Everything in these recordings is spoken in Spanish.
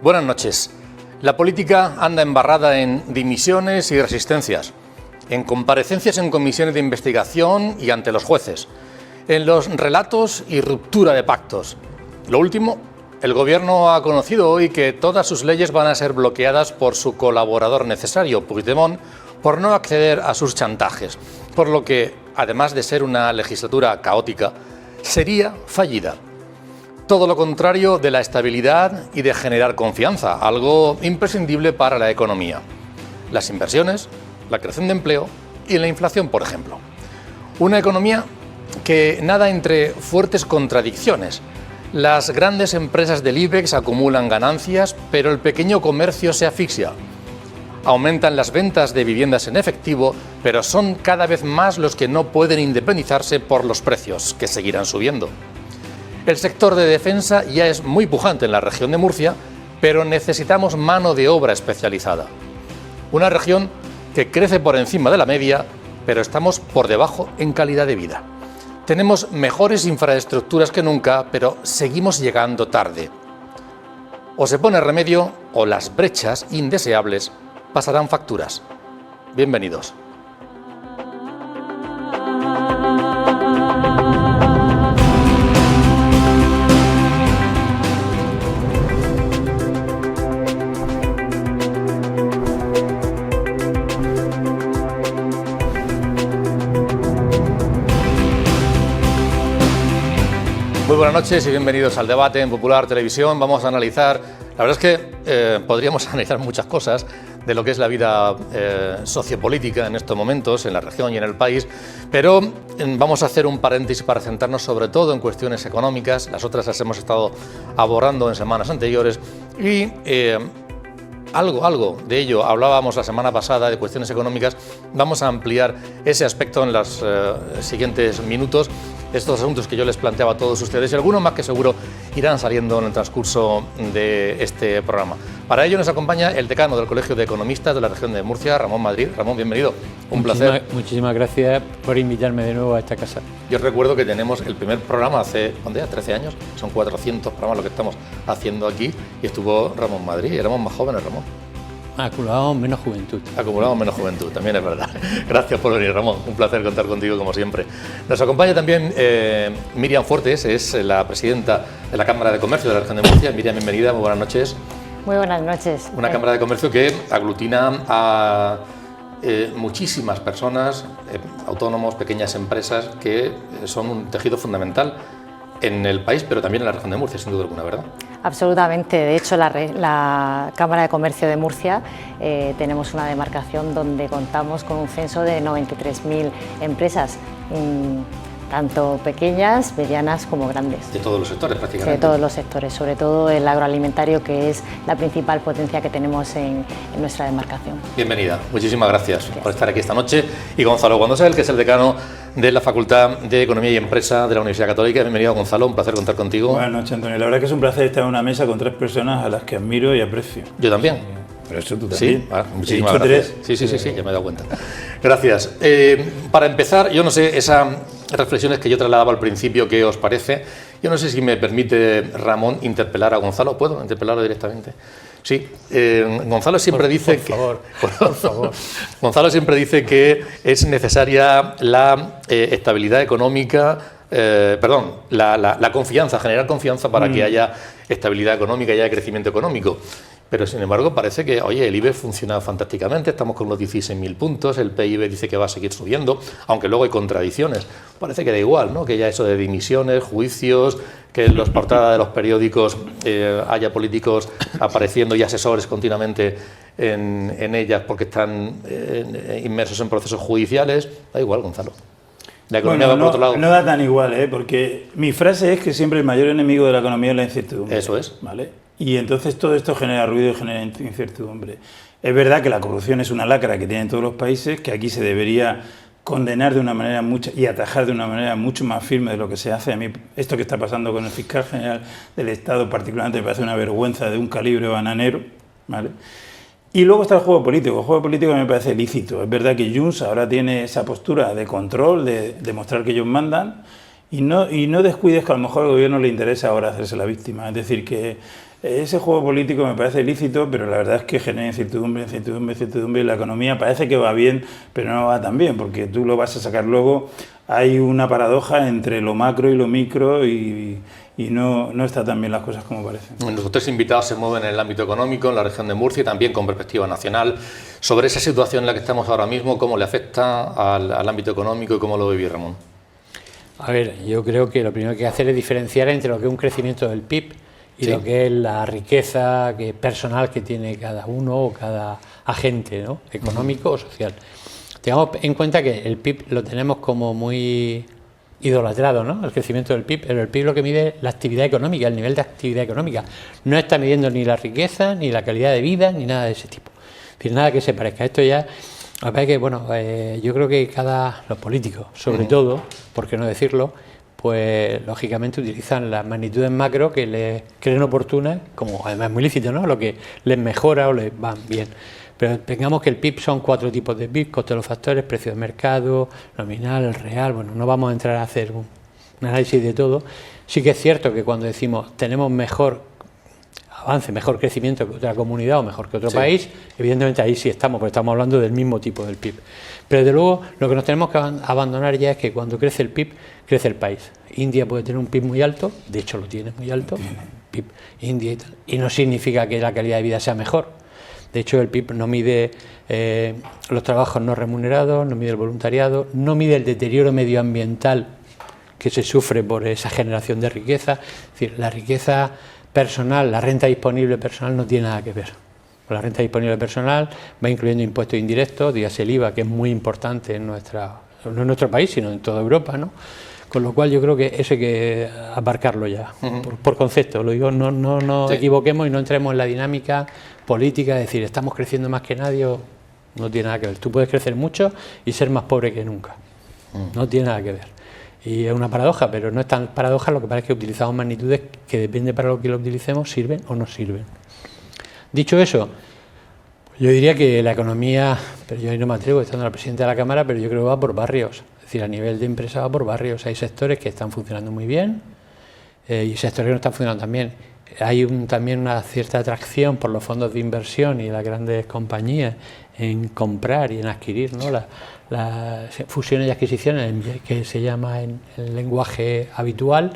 Buenas noches. La política anda embarrada en dimisiones y resistencias, en comparecencias en comisiones de investigación y ante los jueces, en los relatos y ruptura de pactos. Lo último, el Gobierno ha conocido hoy que todas sus leyes van a ser bloqueadas por su colaborador necesario, Puigdemont, por no acceder a sus chantajes, por lo que, además de ser una legislatura caótica, sería fallida. Todo lo contrario de la estabilidad y de generar confianza, algo imprescindible para la economía. Las inversiones, la creación de empleo y la inflación, por ejemplo. Una economía que nada entre fuertes contradicciones. Las grandes empresas del IBEX acumulan ganancias, pero el pequeño comercio se asfixia. Aumentan las ventas de viviendas en efectivo, pero son cada vez más los que no pueden independizarse por los precios, que seguirán subiendo. El sector de defensa ya es muy pujante en la región de Murcia, pero necesitamos mano de obra especializada. Una región que crece por encima de la media, pero estamos por debajo en calidad de vida. Tenemos mejores infraestructuras que nunca, pero seguimos llegando tarde. O se pone remedio o las brechas indeseables pasarán facturas. Bienvenidos. Muy buenas noches y bienvenidos al debate en Popular Televisión. Vamos a analizar, la verdad es que podríamos analizar muchas cosas de lo que es la vida sociopolítica en estos momentos, en la región y en el país, pero vamos a hacer un paréntesis para centrarnos sobre todo en cuestiones económicas. Las otras las hemos estado abordando en semanas anteriores y algo de ello hablábamos la semana pasada, de cuestiones económicas. Vamos a ampliar ese aspecto en los siguientes minutos. Estos asuntos que yo les planteaba a todos ustedes y algunos más que seguro irán saliendo en el transcurso de este programa. Para ello nos acompaña el decano del Colegio de Economistas de la región de Murcia, Ramón Madrid. Ramón, bienvenido. Un placer. Muchísimas gracias por invitarme de nuevo a esta casa. Yo recuerdo que tenemos el primer programa hace, ¿cuánto ya? 13 años. Son 400 programas lo que estamos haciendo aquí y estuvo Ramón Madrid. Éramos más jóvenes, Ramón. Acumulamos menos juventud. Acumulamos menos juventud, también es verdad. Gracias por venir, Ramón. Un placer contar contigo, como siempre. Nos acompaña también Miriam Fuertes, es la presidenta de la Cámara de Comercio de la región de Murcia. Miriam, bienvenida, muy buenas noches. Muy buenas noches. Una Cámara de Comercio que aglutina a muchísimas personas, autónomos, pequeñas empresas, que son un tejido fundamental en el país, pero también en la región de Murcia, sin duda alguna, ¿verdad? Absolutamente. De hecho, la Cámara de Comercio de Murcia tenemos una demarcación donde contamos con un censo de 93.000 empresas, tanto pequeñas, medianas como grandes. De todos los sectores, prácticamente. De todos los sectores, sobre todo el agroalimentario, que es la principal potencia que tenemos en nuestra demarcación. Bienvenida, muchísimas gracias por estar aquí esta noche. Y Gonzalo Guandosel, que es el decano de la Facultad de Economía y Empresa de la Universidad Católica. Bienvenido, Gonzalo, un placer contar contigo. Buenas noches, Antonio. La verdad que es un placer estar en una mesa con tres personas a las que admiro y aprecio. Yo también. Pero eso tú también. Sí, muchísimas gracias. Sí, ya me he dado cuenta. Gracias. Para empezar, yo no sé, esas reflexiones que yo trasladaba al principio, ¿qué os parece? Yo no sé si me permite, Ramón, interpelar a Gonzalo. ¿Puedo interpelarlo directamente? Sí, Gonzalo siempre dice por favor. Gonzalo siempre dice que es necesaria la estabilidad económica, la confianza, generar confianza para que haya estabilidad económica y haya crecimiento económico. Pero, sin embargo, parece que, oye, el IBEX funciona fantásticamente, estamos con los 16.000 puntos, el PIB dice que va a seguir subiendo, aunque luego hay contradicciones. Parece que da igual, ¿no?, que ya eso de dimisiones, juicios, que en las portadas de los periódicos haya políticos apareciendo y asesores continuamente en ellas porque están inmersos en procesos judiciales. Da igual, Gonzalo. La economía va por otro lado. No da tan igual, porque mi frase es que siempre el mayor enemigo de la economía es la incertidumbre. Eso es. ¿Vale? Y entonces todo esto genera ruido y genera incertidumbre. Es verdad que la corrupción es una lacra que tienen todos los países, que aquí se debería condenar de una manera y atajar de una manera mucho más firme de lo que se hace. A mí esto que está pasando con el fiscal general del Estado particularmente me parece una vergüenza de un calibre bananero, ¿vale? Y luego está el juego político. El juego político me parece lícito. Es verdad que Junts ahora tiene esa postura de control, de demostrar que ellos mandan, y no descuides que a lo mejor al gobierno le interesa ahora hacerse la víctima. Es decir, que Ese juego político me parece lícito, pero la verdad es que genera incertidumbre, y la economía parece que va bien, pero no va tan bien, porque tú lo vas a sacar luego. Hay una paradoja entre lo macro y lo micro y no está tan bien las cosas como parecen. Los tres invitados se mueven en el ámbito económico, en la región de Murcia y también con perspectiva nacional. Sobre esa situación en la que estamos ahora mismo, ¿cómo le afecta al ámbito económico y cómo lo vive Ramón? A ver, yo creo que lo primero que hay que hacer es diferenciar entre lo que es un crecimiento del PIB y sí, lo que es la riqueza personal que tiene cada uno o cada agente, ¿no?, económico o social. Tengamos en cuenta que el PIB lo tenemos como muy idolatrado, ¿no?, el crecimiento del PIB, pero el PIB lo que mide es la actividad económica, el nivel de actividad económica. No está midiendo ni la riqueza, ni la calidad de vida, ni nada de ese tipo. Es decir, nada que se parezca. Esto ya, la verdad es que, bueno, yo creo que los políticos, sobre todo, por qué no decirlo, pues lógicamente utilizan las magnitudes macro que les creen oportunas, como además es muy lícito, ¿no?, lo que les mejora o les va bien. Pero tengamos que el PIB son 4 tipos de PIB: coste de los factores, precio de mercado, nominal, el real. Bueno, no vamos a entrar a hacer un análisis de todo. Sí que es cierto que cuando decimos tenemos mejor avance, mejor crecimiento que otra comunidad o mejor que otro país, evidentemente ahí sí estamos, porque estamos hablando del mismo tipo del PIB. Pero desde luego lo que nos tenemos que abandonar ya es que cuando crece el PIB, crece el país. India puede tener un PIB muy alto, de hecho lo tiene muy alto, PIB India y tal, y no significa que la calidad de vida sea mejor. De hecho, el PIB no mide los trabajos no remunerados, no mide el voluntariado, no mide el deterioro medioambiental que se sufre por esa generación de riqueza. Es decir, la riqueza personal, la renta disponible personal no tiene nada que ver. La renta disponible personal va incluyendo impuestos indirectos, dígase el IVA, que es muy importante no en nuestro país, sino en toda Europa, ¿no? Con lo cual yo creo que eso hay que abarcarlo ya, por concepto, lo digo, no nos equivoquemos y no entremos en la dinámica política de decir estamos creciendo más que nadie, no tiene nada que ver. Tú puedes crecer mucho y ser más pobre que nunca, no tiene nada que ver. Y es una paradoja, pero no es tan paradoja, lo que pasa es que utilizamos magnitudes que depende para lo que lo utilicemos, sirven o no sirven. Dicho eso, yo diría que la economía, pero yo ahí no me atrevo, estando la presidenta de la Cámara, pero yo creo que va por barrios. Es decir, a nivel de empresa va por barrios. Hay sectores que están funcionando muy bien y sectores que no están funcionando tan bien. Hay también una cierta atracción por los fondos de inversión y las grandes compañías en comprar y en adquirir, ¿no?, las fusiones y adquisiciones, que se llama en el lenguaje habitual.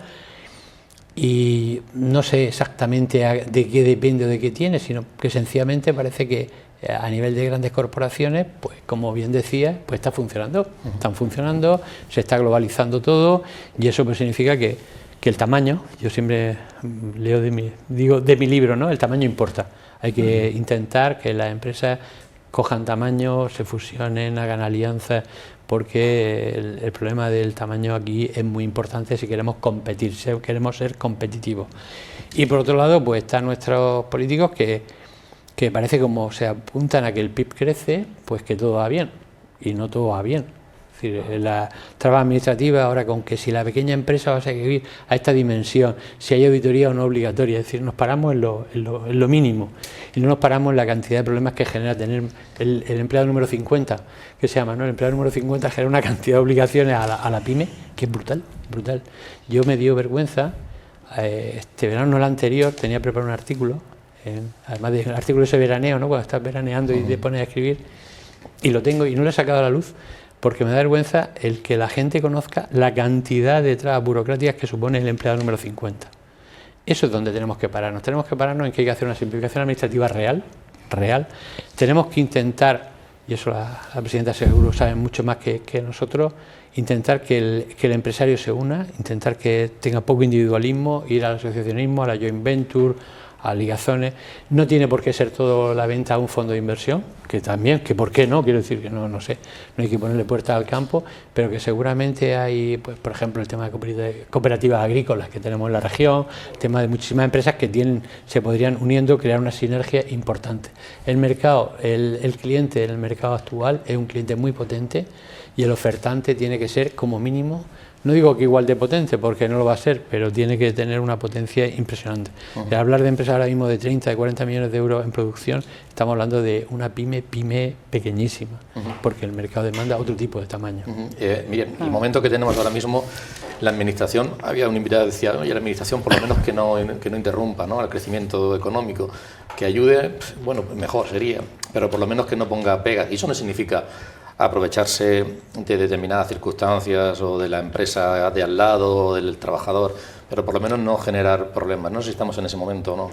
Y no sé exactamente de qué depende o de qué tiene, sino que sencillamente parece que a nivel de grandes corporaciones, pues como bien decía, pues está funcionando, están funcionando, se está globalizando todo, y eso pues significa que el tamaño, yo siempre leo de mi libro, ¿no?, el tamaño importa. Hay que intentar que las empresas cojan tamaño, se fusionen, hagan alianzas, porque el problema del tamaño aquí es muy importante si queremos competir, si queremos ser competitivos. Y por otro lado, pues están nuestros políticos que parece como se apuntan a que el PIB crece, pues que todo va bien, y no todo va bien. Es decir, la traba administrativa ahora con que si la pequeña empresa va a seguir a esta dimensión, si hay auditoría o no obligatoria, es decir, nos paramos en lo mínimo y no nos paramos en la cantidad de problemas que genera tener el empleado número 50, que se llama, ¿no? El empleado número 50 genera una cantidad de obligaciones a la pyme que es brutal, brutal. Yo me dio vergüenza, este verano, no el anterior, tenía preparado un artículo, además del artículo ese veraneo, ¿no?, cuando estás veraneando y te pones a escribir, y lo tengo y no lo he sacado a la luz porque me da vergüenza el que la gente conozca la cantidad de trabas burocráticas que supone el empleado número 50. Eso es donde tenemos que pararnos. Tenemos que pararnos en que hay que hacer una simplificación administrativa real. Tenemos que intentar, y eso la presidenta seguro sabe mucho más que nosotros, intentar que el empresario se una, intentar que tenga poco individualismo, ir al asociacionismo, a la joint venture, a ligazones. No tiene por qué ser todo la venta a un fondo de inversión, que también, que por qué no, quiero decir que no sé, no hay que ponerle puertas al campo, pero que seguramente hay, pues, por ejemplo, el tema de cooperativas agrícolas que tenemos en la región, el tema de muchísimas empresas que se podrían uniendo, crear una sinergia importante. El mercado, el cliente en el mercado actual es un cliente muy potente y el ofertante tiene que ser como mínimo no digo que igual de potente, porque no lo va a ser, pero tiene que tener una potencia impresionante. De hablar de empresas ahora mismo de 30, de 40 millones de euros en producción, estamos hablando de una pyme pequeñísima, porque el mercado demanda otro tipo de tamaño. Miren, el momento que tenemos ahora mismo, la administración, había un invitado que decía, oye, la administración por lo menos que no interrumpa, ¿no?, al crecimiento económico, que ayude, bueno, mejor sería, pero por lo menos que no ponga pegas. Y eso no significa aprovecharse de determinadas circunstancias o de la empresa de al lado o del trabajador, pero por lo menos no generar problemas. No sé si estamos en ese momento o no.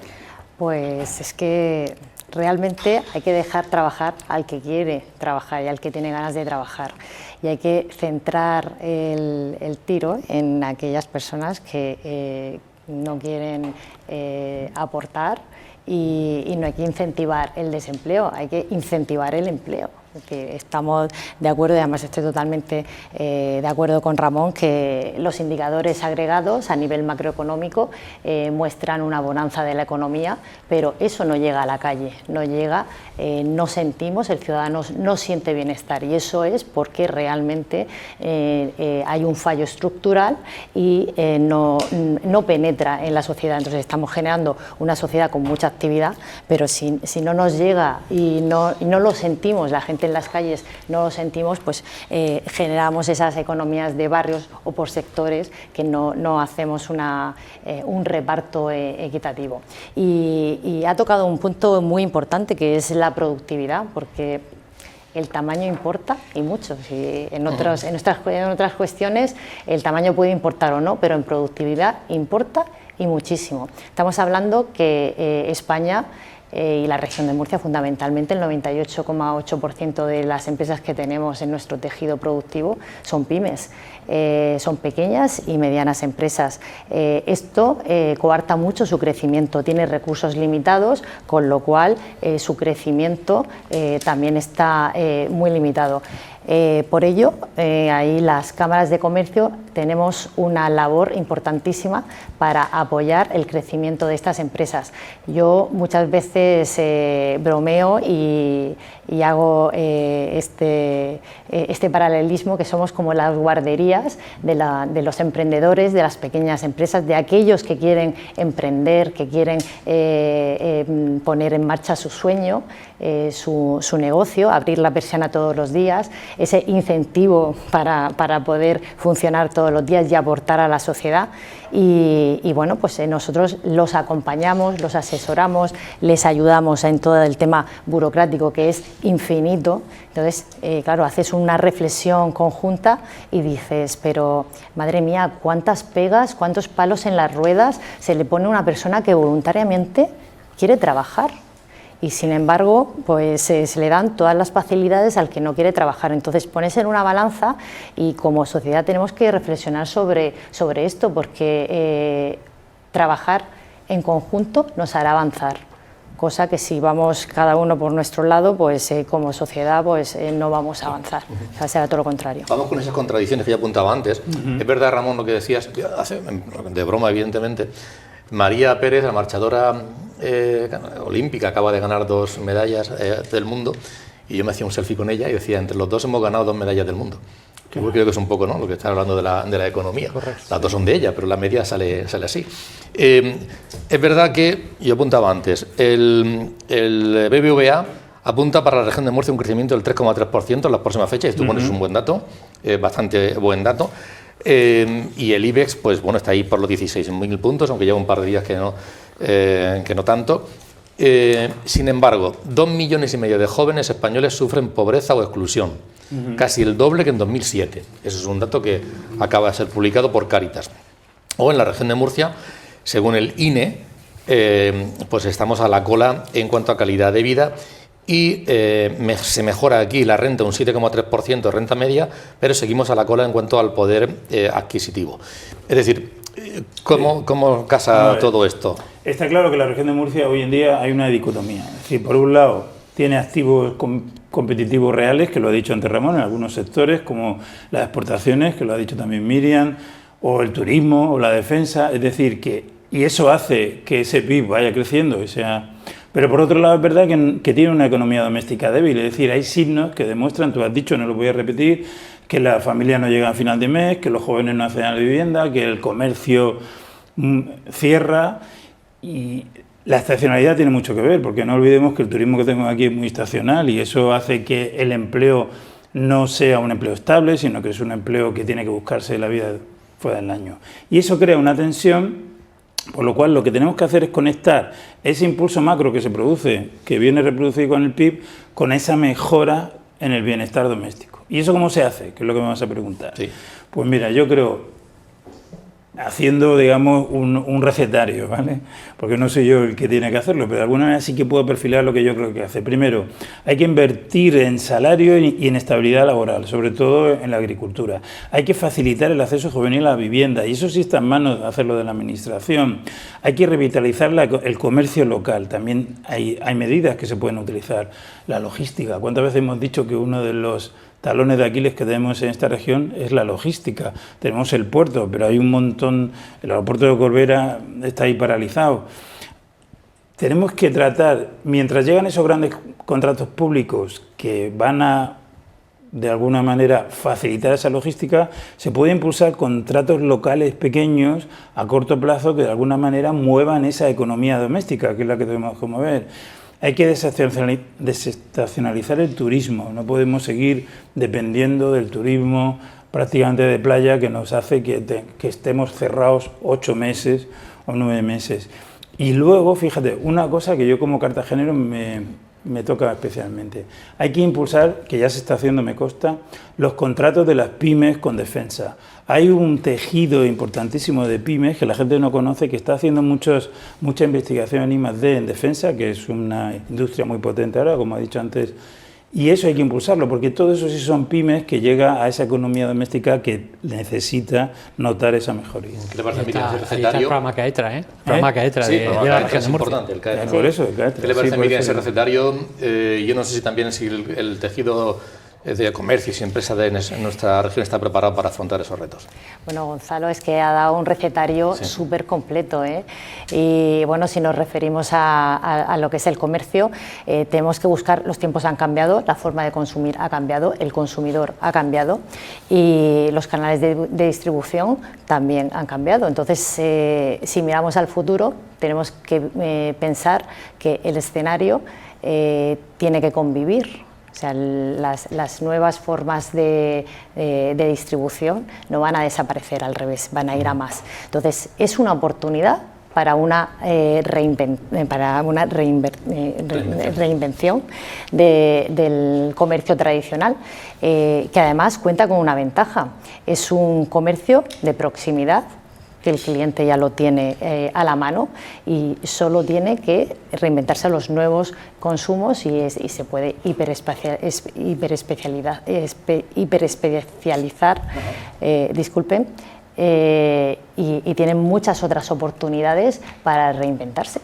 Pues es que realmente hay que dejar trabajar al que quiere trabajar y al que tiene ganas de trabajar. Y hay que centrar el tiro en aquellas personas que no quieren aportar y no hay que incentivar el desempleo, hay que incentivar el empleo. Que estamos de acuerdo, y además estoy totalmente de acuerdo con Ramón, que los indicadores agregados a nivel macroeconómico muestran una bonanza de la economía, pero eso no llega a la calle, no llega, no sentimos, el ciudadano no siente bienestar, y eso es porque realmente hay un fallo estructural y no penetra en la sociedad. Entonces estamos generando una sociedad con mucha actividad, pero si no nos llega y no lo sentimos, la gente en las calles no lo sentimos, pues generamos esas economías de barrios o por sectores que no hacemos un reparto equitativo. Y ha tocado un punto muy importante, que es la productividad, porque el tamaño importa y mucho. Si en otras cuestiones el tamaño puede importar o no, pero en productividad importa y muchísimo. Estamos hablando que España y la región de Murcia, fundamentalmente, el 98,8% de las empresas que tenemos en nuestro tejido productivo son pymes, son pequeñas y medianas empresas. Esto coarta mucho su crecimiento, tiene recursos limitados, con lo cual su crecimiento también está muy limitado. Por ello, ahí las cámaras de comercio tenemos una labor importantísima para apoyar el crecimiento de estas empresas. Yo muchas veces bromeo y hago este paralelismo, que somos como las guarderías de los emprendedores, de las pequeñas empresas, de aquellos que quieren emprender, que quieren poner en marcha su sueño, su negocio, abrir la persiana todos los días, ese incentivo para poder funcionar todos los días y aportar a la sociedad. Y bueno, pues nosotros los acompañamos, los asesoramos, les ayudamos en todo el tema burocrático, que es infinito. Entonces, claro, haces una reflexión conjunta y dices, pero madre mía, cuántas pegas, cuántos palos en las ruedas se le pone a una persona que voluntariamente quiere trabajar. Y sin embargo, pues se le dan todas las facilidades al que no quiere trabajar. Entonces pones en una balanza, y como sociedad tenemos que reflexionar sobre esto, porque trabajar en conjunto nos hará avanzar, cosa que si vamos cada uno por nuestro lado, pues como sociedad pues no vamos a avanzar, o sea, será todo lo contrario. Vamos con esas contradicciones que ya apuntaba antes. Es verdad, Ramón, lo que decías, de broma evidentemente, María Pérez, la marchadora olímpica, acaba de ganar 2 medallas del mundo, y yo me hacía un selfie con ella y decía, entre los dos hemos ganado 2 medallas del mundo. Yo creo que es un poco, ¿no?, lo que está hablando de la economía. Correcto. Las 2 son de ella, pero la media sale así. Es verdad que, yo apuntaba antes, el BBVA apunta para la región de Murcia un crecimiento del 3,3% en las próximas fechas, y tú pones un buen dato, bastante buen dato. Y el IBEX, pues bueno, está ahí por los 16.000 puntos, aunque lleva un par de días que no tanto. Sin embargo, 2,5 millones de jóvenes españoles sufren pobreza o exclusión, casi el doble que en 2007. Ese es un dato que acaba de ser publicado por Cáritas. O en la región de Murcia, según el INE, pues estamos a la cola en cuanto a calidad de vida, y se mejora aquí la renta un 7,3% de renta media, pero seguimos a la cola en cuanto al poder adquisitivo. Es decir, ¿cómo casa todo esto? Está claro que en la región de Murcia hoy en día hay una dicotomía. Es decir, por un lado, tiene activos competitivos reales, que lo ha dicho antes Ramón, en algunos sectores, como las exportaciones, que lo ha dicho también Miriam, o el turismo, o la defensa. Es decir, y eso hace que ese PIB vaya creciendo y sea... Pero por otro lado es verdad que tiene una economía doméstica débil, es decir, hay signos que demuestran, tú has dicho, no lo voy a repetir, que las familias no llegan a final de mes, que los jóvenes no acceden a la vivienda, que el comercio cierra. Y la estacionalidad tiene mucho que ver, porque no olvidemos que el turismo que tenemos aquí es muy estacional y eso hace que el empleo no sea un empleo estable, sino que es un empleo que tiene que buscarse la vida fuera del año. Y eso crea una tensión, por lo cual lo que tenemos que hacer es conectar ese impulso macro que se produce, que viene reproducido con el PIB, con esa mejora en el bienestar doméstico. ¿Y eso cómo se hace? Que es lo que me vas a preguntar. Sí. Pues mira, yo creo, haciendo, digamos, un recetario, ¿vale? Porque no soy yo el que tiene que hacerlo, pero de alguna manera sí que puedo perfilar lo que yo creo que hace. Primero, hay que invertir en salario y en estabilidad laboral, sobre todo en la agricultura. Hay que facilitar el acceso juvenil a la vivienda, y eso sí está en manos de hacerlo de la Administración. Hay que revitalizar el comercio local, también hay medidas que se pueden utilizar. La logística, ¿cuántas veces hemos dicho que uno de los talones de Aquiles que tenemos en esta región es la logística? Tenemos el puerto, pero hay un montón, el aeropuerto de Corbera está ahí paralizado. Tenemos que tratar, mientras llegan esos grandes contratos públicos que van a, de alguna manera, facilitar esa logística, se puede impulsar contratos locales pequeños a corto plazo que de alguna manera muevan esa economía doméstica, que es la que tenemos que mover. Hay que desestacionalizar el turismo, no podemos seguir dependiendo del turismo prácticamente de playa que nos hace que estemos cerrados 8 meses o 9 meses. Y luego, fíjate, una cosa que yo como cartagenero me toca especialmente. Hay que impulsar, que ya se está haciendo, me consta, los contratos de las pymes con defensa. Hay un tejido importantísimo de pymes que la gente no conoce, que está haciendo mucha investigación en I+D en defensa, que es una industria muy potente ahora, como ha dicho antes, y eso hay que impulsarlo, porque todo eso sí son pymes que llega a esa economía doméstica que necesita notar esa mejoría. ¿Qué le parece a mí Ahí está el programa CAETRA, ¿eh? Programa CAETRA Sí, de la región de Murcia. importante, el CAETRA. Por eso, el CAETRA. ¿Qué le parece a Sí, mí por ese eso. recetario? Yo no sé si también si el tejido de comercio y empresa de nuestra región está preparado para afrontar esos retos. Bueno, Gonzalo, es que ha dado un recetario súper completo, ¿eh? Y bueno, si nos referimos a lo que es el comercio, tenemos que buscar, los tiempos han cambiado, la forma de consumir ha cambiado, el consumidor ha cambiado y los canales de distribución también han cambiado. Entonces, si miramos al futuro, tenemos que pensar que el escenario tiene que convivir. O sea, las nuevas formas de distribución no van a desaparecer, al revés, van a ir a más. Entonces, es una oportunidad para una reinvención del comercio tradicional, que además cuenta con una ventaja. Es un comercio de proximidad, que el cliente ya lo tiene a la mano y solo tiene que reinventarse a los nuevos consumos y se puede hiperespecializar, disculpen, y tienen muchas otras oportunidades para reinventarse.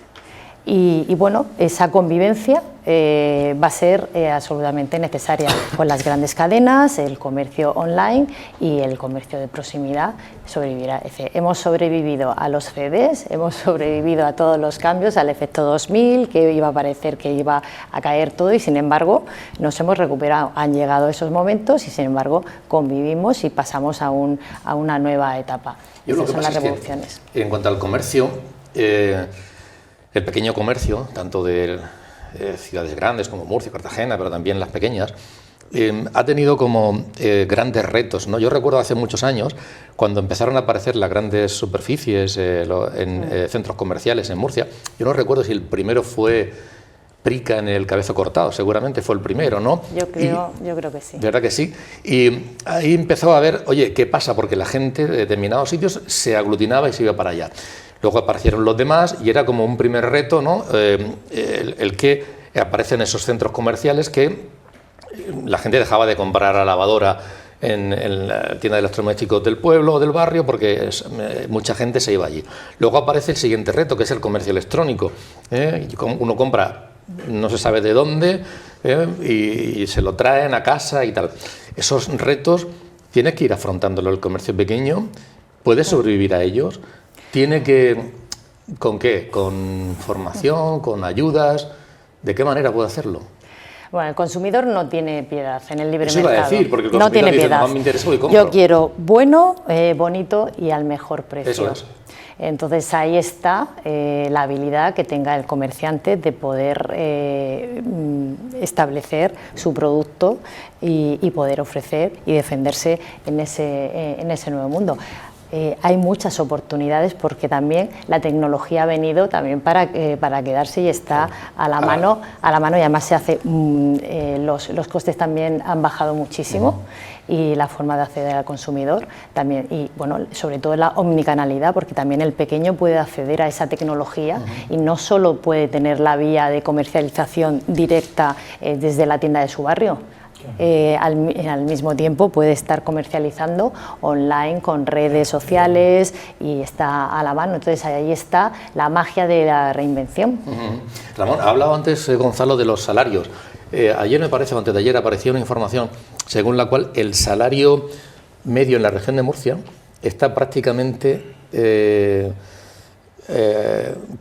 Y bueno, esa convivencia va a ser absolutamente necesaria con las grandes cadenas, el comercio online y el comercio de proximidad sobrevivirá. Hemos sobrevivido a los CDs, hemos sobrevivido a todos los cambios, al efecto 2000, que iba a parecer que iba a caer todo y sin embargo nos hemos recuperado. Han llegado esos momentos y sin embargo convivimos y pasamos a una nueva etapa. Esas son las revoluciones. En cuanto al comercio, el pequeño comercio, tanto de ciudades grandes como Murcia, Cartagena, pero también las pequeñas, ha tenido como grandes retos, ¿no? Yo recuerdo hace muchos años, cuando empezaron a aparecer las grandes superficies en centros comerciales en Murcia, yo no recuerdo si el primero fue Prica en el Cabezo Cortado, seguramente fue el primero, ¿no? Yo creo que sí. ¿Verdad que sí? Y ahí empezó a ver, oye, ¿qué pasa? Porque la gente de determinados sitios se aglutinaba y se iba para allá. Luego aparecieron los demás y era como un primer reto, ¿no? El que aparecen esos centros comerciales que la gente dejaba de comprar la lavadora en la tienda de electrodomésticos del pueblo o del barrio porque mucha gente se iba allí. Luego aparece el siguiente reto, que es el comercio electrónico. Uno compra no se sabe de dónde y se lo traen a casa y tal. Esos retos tienes que ir afrontándolo. El comercio pequeño puede sobrevivir a ellos. Tiene que, ¿con qué? Con formación, con ayudas. ¿De qué manera puede hacerlo? Bueno, el consumidor no tiene piedad en el libre Eso iba mercado. a decir, porque el no consumidor tiene dice, piedad. "No me interesa, voy y compro". Yo quiero bueno, bonito y al mejor precio. Eso es. Entonces ahí está la habilidad que tenga el comerciante de poder establecer su producto y poder ofrecer y defenderse en ese nuevo mundo. Hay muchas oportunidades porque también la tecnología ha venido también para quedarse y está a la mano y además se hace los costes también han bajado muchísimo y la forma de acceder al consumidor también, y bueno, sobre todo la omnicanalidad, porque también el pequeño puede acceder a esa tecnología y no solo puede tener la vía de comercialización directa desde la tienda de su barrio. Al mismo tiempo puede estar comercializando online con redes sociales y está a la mano. Entonces ahí está la magia de la reinvención. Ramón, ha hablado antes Gonzalo de los salarios. Ayer me parece, o antes de ayer, apareció una información según la cual el salario medio en la región de Murcia está prácticamente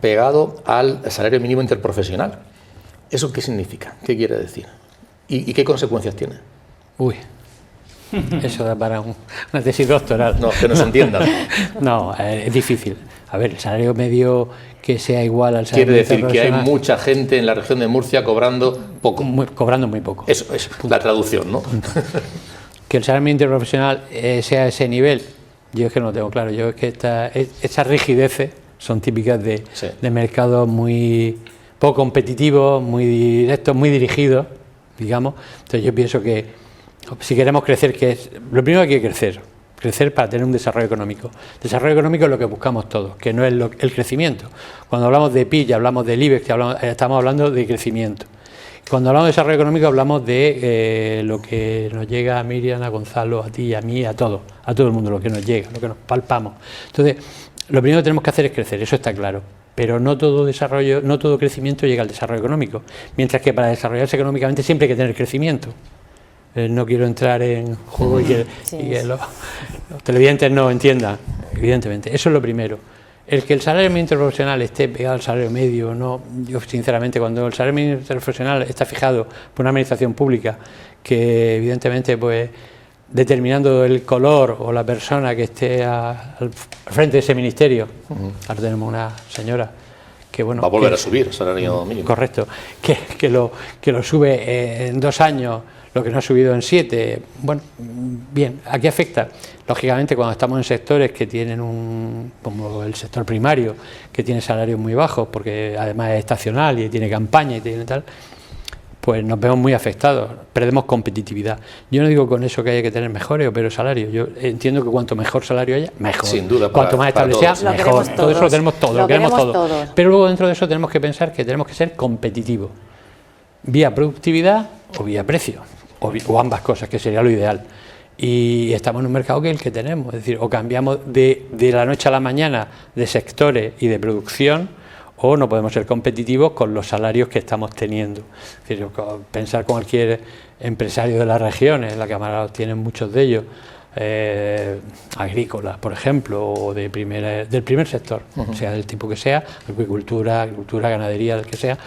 pegado al salario mínimo interprofesional. ¿Eso qué significa? ¿Qué quiere decir? ¿Y qué consecuencias tiene? Uy, eso da para una tesis doctoral. No, que no se entienda. No, es difícil. A ver, el salario medio que sea igual al salario Quiere decir que hay interprofesional, mucha gente en la región de Murcia cobrando poco. cobrando muy poco. Eso es la traducción, ¿no? Que el salario interprofesional sea a ese nivel, yo es que no lo tengo claro. Yo es que esas rigideces son típicas de mercados muy poco competitivos, muy directos, muy dirigidos, digamos. Entonces yo pienso que si queremos crecer, que es lo primero que hay que crecer para tener un desarrollo económico. Desarrollo económico es lo que buscamos todos, que no es el crecimiento. Cuando hablamos de PIB, hablamos del IBEX, estamos hablando de crecimiento. Cuando hablamos de desarrollo económico hablamos de lo que nos llega a Miriam, a Gonzalo, a ti, a mí, a todo el mundo, lo que nos llega, lo que nos palpamos. Entonces, lo primero que tenemos que hacer es crecer, eso está claro. Pero no todo desarrollo, no todo crecimiento llega al desarrollo económico. Mientras que para desarrollarse económicamente siempre hay que tener crecimiento. No quiero entrar en juego y que los televidentes no entiendan, evidentemente. Eso es lo primero. El que el salario mínimo interprofesional esté pegado al salario medio, no, yo sinceramente, cuando el salario mínimo interprofesional está fijado por una administración pública que evidentemente pues determinando el color o la persona que esté al frente de ese ministerio, ahora tenemos una señora que bueno va a volver a subir el salario mínimo. Correcto, que lo sube en 2 años, lo que no ha subido en 7. Bueno, bien, ¿a qué afecta? Lógicamente, cuando estamos en sectores que tienen como el sector primario, que tiene salarios muy bajos, porque además es estacional y tiene campaña y tiene tal, pues nos vemos muy afectados, perdemos competitividad. Yo no digo con eso que haya que tener mejores o peores salarios, yo entiendo que cuanto mejor salario haya, mejor. Sin duda, cuanto más establecido, mejor. Todo eso lo tenemos todo, lo queremos todo. Todos. Pero luego dentro de eso tenemos que pensar que tenemos que ser competitivos, vía productividad o vía precio, o ambas cosas, que sería lo ideal. Y estamos en un mercado que es el que tenemos, es decir, o cambiamos de la noche a la mañana de sectores y de producción, o no podemos ser competitivos con los salarios que estamos teniendo. Es decir, pensar cualquier empresario de las regiones, la Cámara tienen muchos de ellos, agrícolas, por ejemplo, o del primer sector, sea del tipo que sea, agricultura, ganadería, del que sea.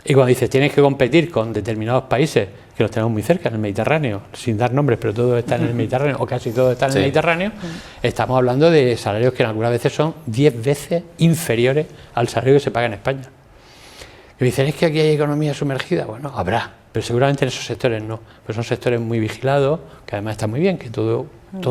Y cuando dices, tienes que competir con determinados países, que los tenemos muy cerca, en el Mediterráneo, sin dar nombres, pero todos están en el Mediterráneo, o casi todos están en el Mediterráneo, estamos hablando de salarios que algunas veces son 10 veces inferiores al salario que se paga en España. Y me dicen, es que aquí hay economía sumergida. Bueno, habrá, pero seguramente en esos sectores no, pues son sectores muy vigilados, que además está muy bien, que todo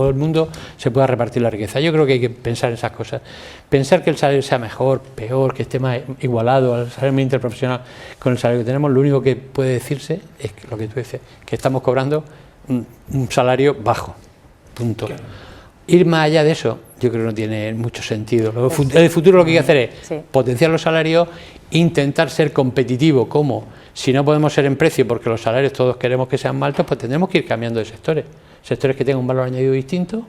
el mundo se pueda repartir la riqueza. Yo creo que hay que pensar en esas cosas. Pensar que el salario sea mejor, peor, que esté más igualado al salario interprofesional con el salario que tenemos, lo único que puede decirse es que, lo que tú dices, que estamos cobrando un salario bajo, punto. Claro. Ir más allá de eso, yo creo que no tiene mucho sentido. En el futuro lo que hay que hacer es potenciar los salarios, intentar ser competitivo, como si no podemos ser en precio porque los salarios todos queremos que sean más altos, pues tendremos que ir cambiando de sectores que tengan un valor añadido distinto.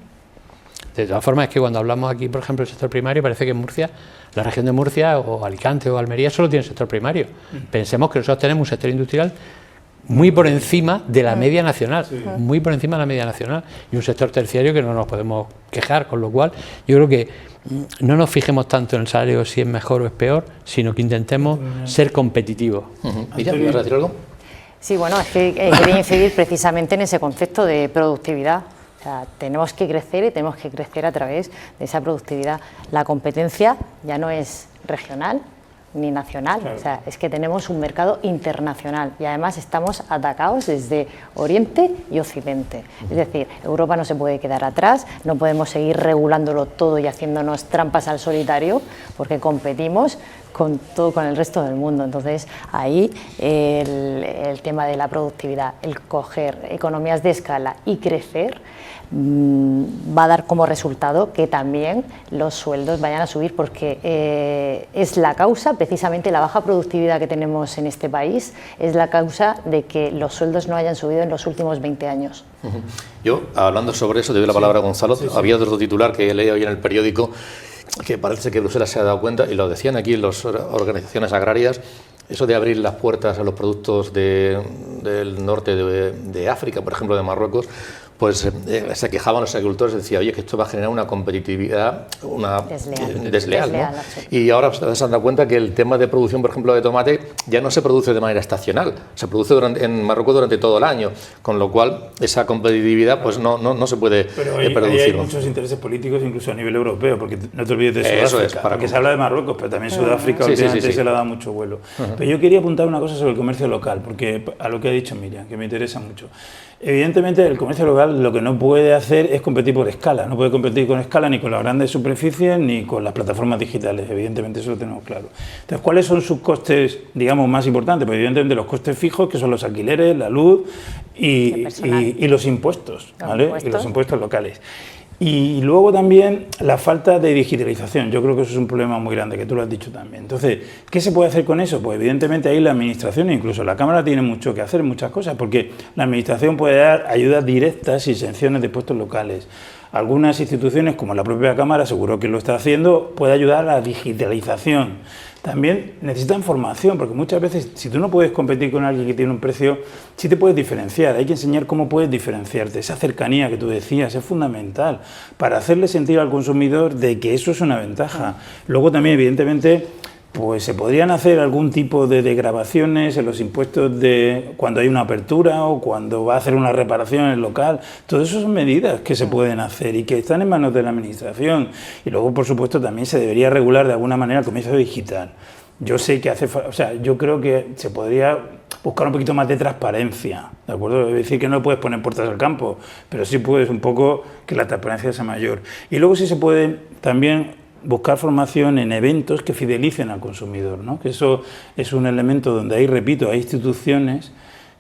De todas formas, es que cuando hablamos aquí, por ejemplo, del sector primario, parece que en Murcia, la región de Murcia o Alicante o Almería solo tiene sector primario. Pensemos que nosotros tenemos un sector industrial muy por encima de la media nacional, muy por encima de la media nacional, y un sector terciario que no nos podemos quejar, con lo cual yo creo que no nos fijemos tanto en el salario, si es mejor o es peor, sino que intentemos ser competitivos. Mira, ¿quieres decir algo? Sí, bueno, es que quería incidir precisamente en ese concepto de productividad. O sea, tenemos que crecer y tenemos que crecer a través de esa productividad. La competencia ya no es regional ni nacional, claro. O sea, es que tenemos un mercado internacional y además estamos atacados desde Oriente y Occidente. Es decir, Europa no se puede quedar atrás, no podemos seguir regulándolo todo y haciéndonos trampas al solitario porque competimos con el resto del mundo. Entonces, ahí el tema de la productividad, el coger economías de escala y crecer, va a dar como resultado que también los sueldos vayan a subir, porque es la causa, precisamente la baja productividad que tenemos en este país, es la causa de que los sueldos no hayan subido en los últimos 20 años. Yo, hablando sobre eso, te doy la palabra a Gonzalo. Había otro titular que leí hoy en el periódico, que parece que Bruselas se ha dado cuenta, y lo decían aquí en las organizaciones agrarias, eso de abrir las puertas a los productos del norte de África, por ejemplo de Marruecos, pues se quejaban los agricultores, decían, oye, que esto va a generar una competitividad desleal, ¿no? Y ahora se han dado cuenta que el tema de producción, por ejemplo, de tomate, ya no se produce de manera estacional, se produce en Marruecos durante todo el año, con lo cual esa competitividad pues no se puede producir. Pero hay muchos intereses políticos, incluso a nivel europeo, porque no te olvides de Sudáfrica, eso es, porque se habla de Marruecos, pero también Sudáfrica últimamente se le ha dado mucho vuelo. Pero yo quería apuntar una cosa sobre el comercio local, porque a lo que ha dicho Miriam, que me interesa mucho. Evidentemente el comercio local lo que no puede hacer es competir por escala, no puede competir con escala ni con las grandes superficies ni con las plataformas digitales, evidentemente eso lo tenemos claro. Entonces, ¿cuáles son sus costes, digamos, más importantes? Pues evidentemente los costes fijos, que son los alquileres, la luz y los impuestos, ¿vale? Y los impuestos locales. Y luego también la falta de digitalización, yo creo que eso es un problema muy grande, que tú lo has dicho también. Entonces, ¿qué se puede hacer con eso? Pues evidentemente ahí la administración, incluso la Cámara, tiene mucho que hacer, muchas cosas, porque la administración puede dar ayudas directas y exenciones de impuestos locales. Algunas instituciones, como la propia Cámara, seguro que lo está haciendo, puede ayudar a la digitalización. También necesitan formación, porque muchas veces, si tú no puedes competir con alguien que tiene un precio, sí te puedes diferenciar. Hay que enseñar cómo puedes diferenciarte. Esa cercanía que tú decías es fundamental para hacerle sentir al consumidor de que eso es una ventaja. Luego también, evidentemente, pues se podrían hacer algún tipo de desgravaciones en los impuestos de cuando hay una apertura o cuando va a hacer una reparación en el local. Todo eso son medidas que se pueden hacer y que están en manos de la administración. Y luego, por supuesto, también se debería regular de alguna manera el comercio digital. Yo sé que yo creo que se podría buscar un poquito más de transparencia, ¿de acuerdo? Es decir, que no puedes poner puertas al campo, pero sí puedes un poco que la transparencia sea mayor. Y luego sí se puede también buscar formación en eventos que fidelicen al consumidor, ¿no? Que eso es un elemento donde hay, repito, hay instituciones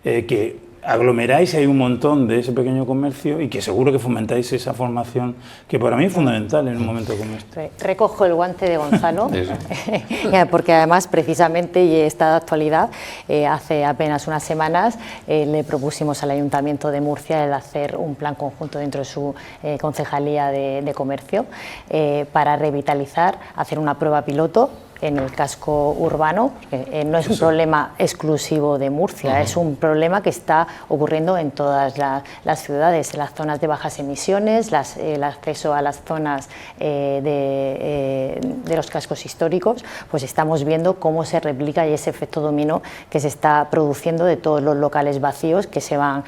que aglomeráis, hay un montón de ese pequeño comercio y que seguro que fomentáis esa formación que para mí es fundamental en un momento como este. Recojo el guante de Gonzalo, porque además precisamente, y esta actualidad, hace apenas unas semanas le propusimos al Ayuntamiento de Murcia el hacer un plan conjunto dentro de su concejalía de comercio para revitalizar, hacer una prueba piloto en el casco urbano, que no es un problema exclusivo de Murcia, es un problema que está ocurriendo en todas las ciudades, en las zonas de bajas emisiones, el acceso a las zonas de los cascos históricos, pues estamos viendo cómo se replica y ese efecto dominó que se está produciendo de todos los locales vacíos que se van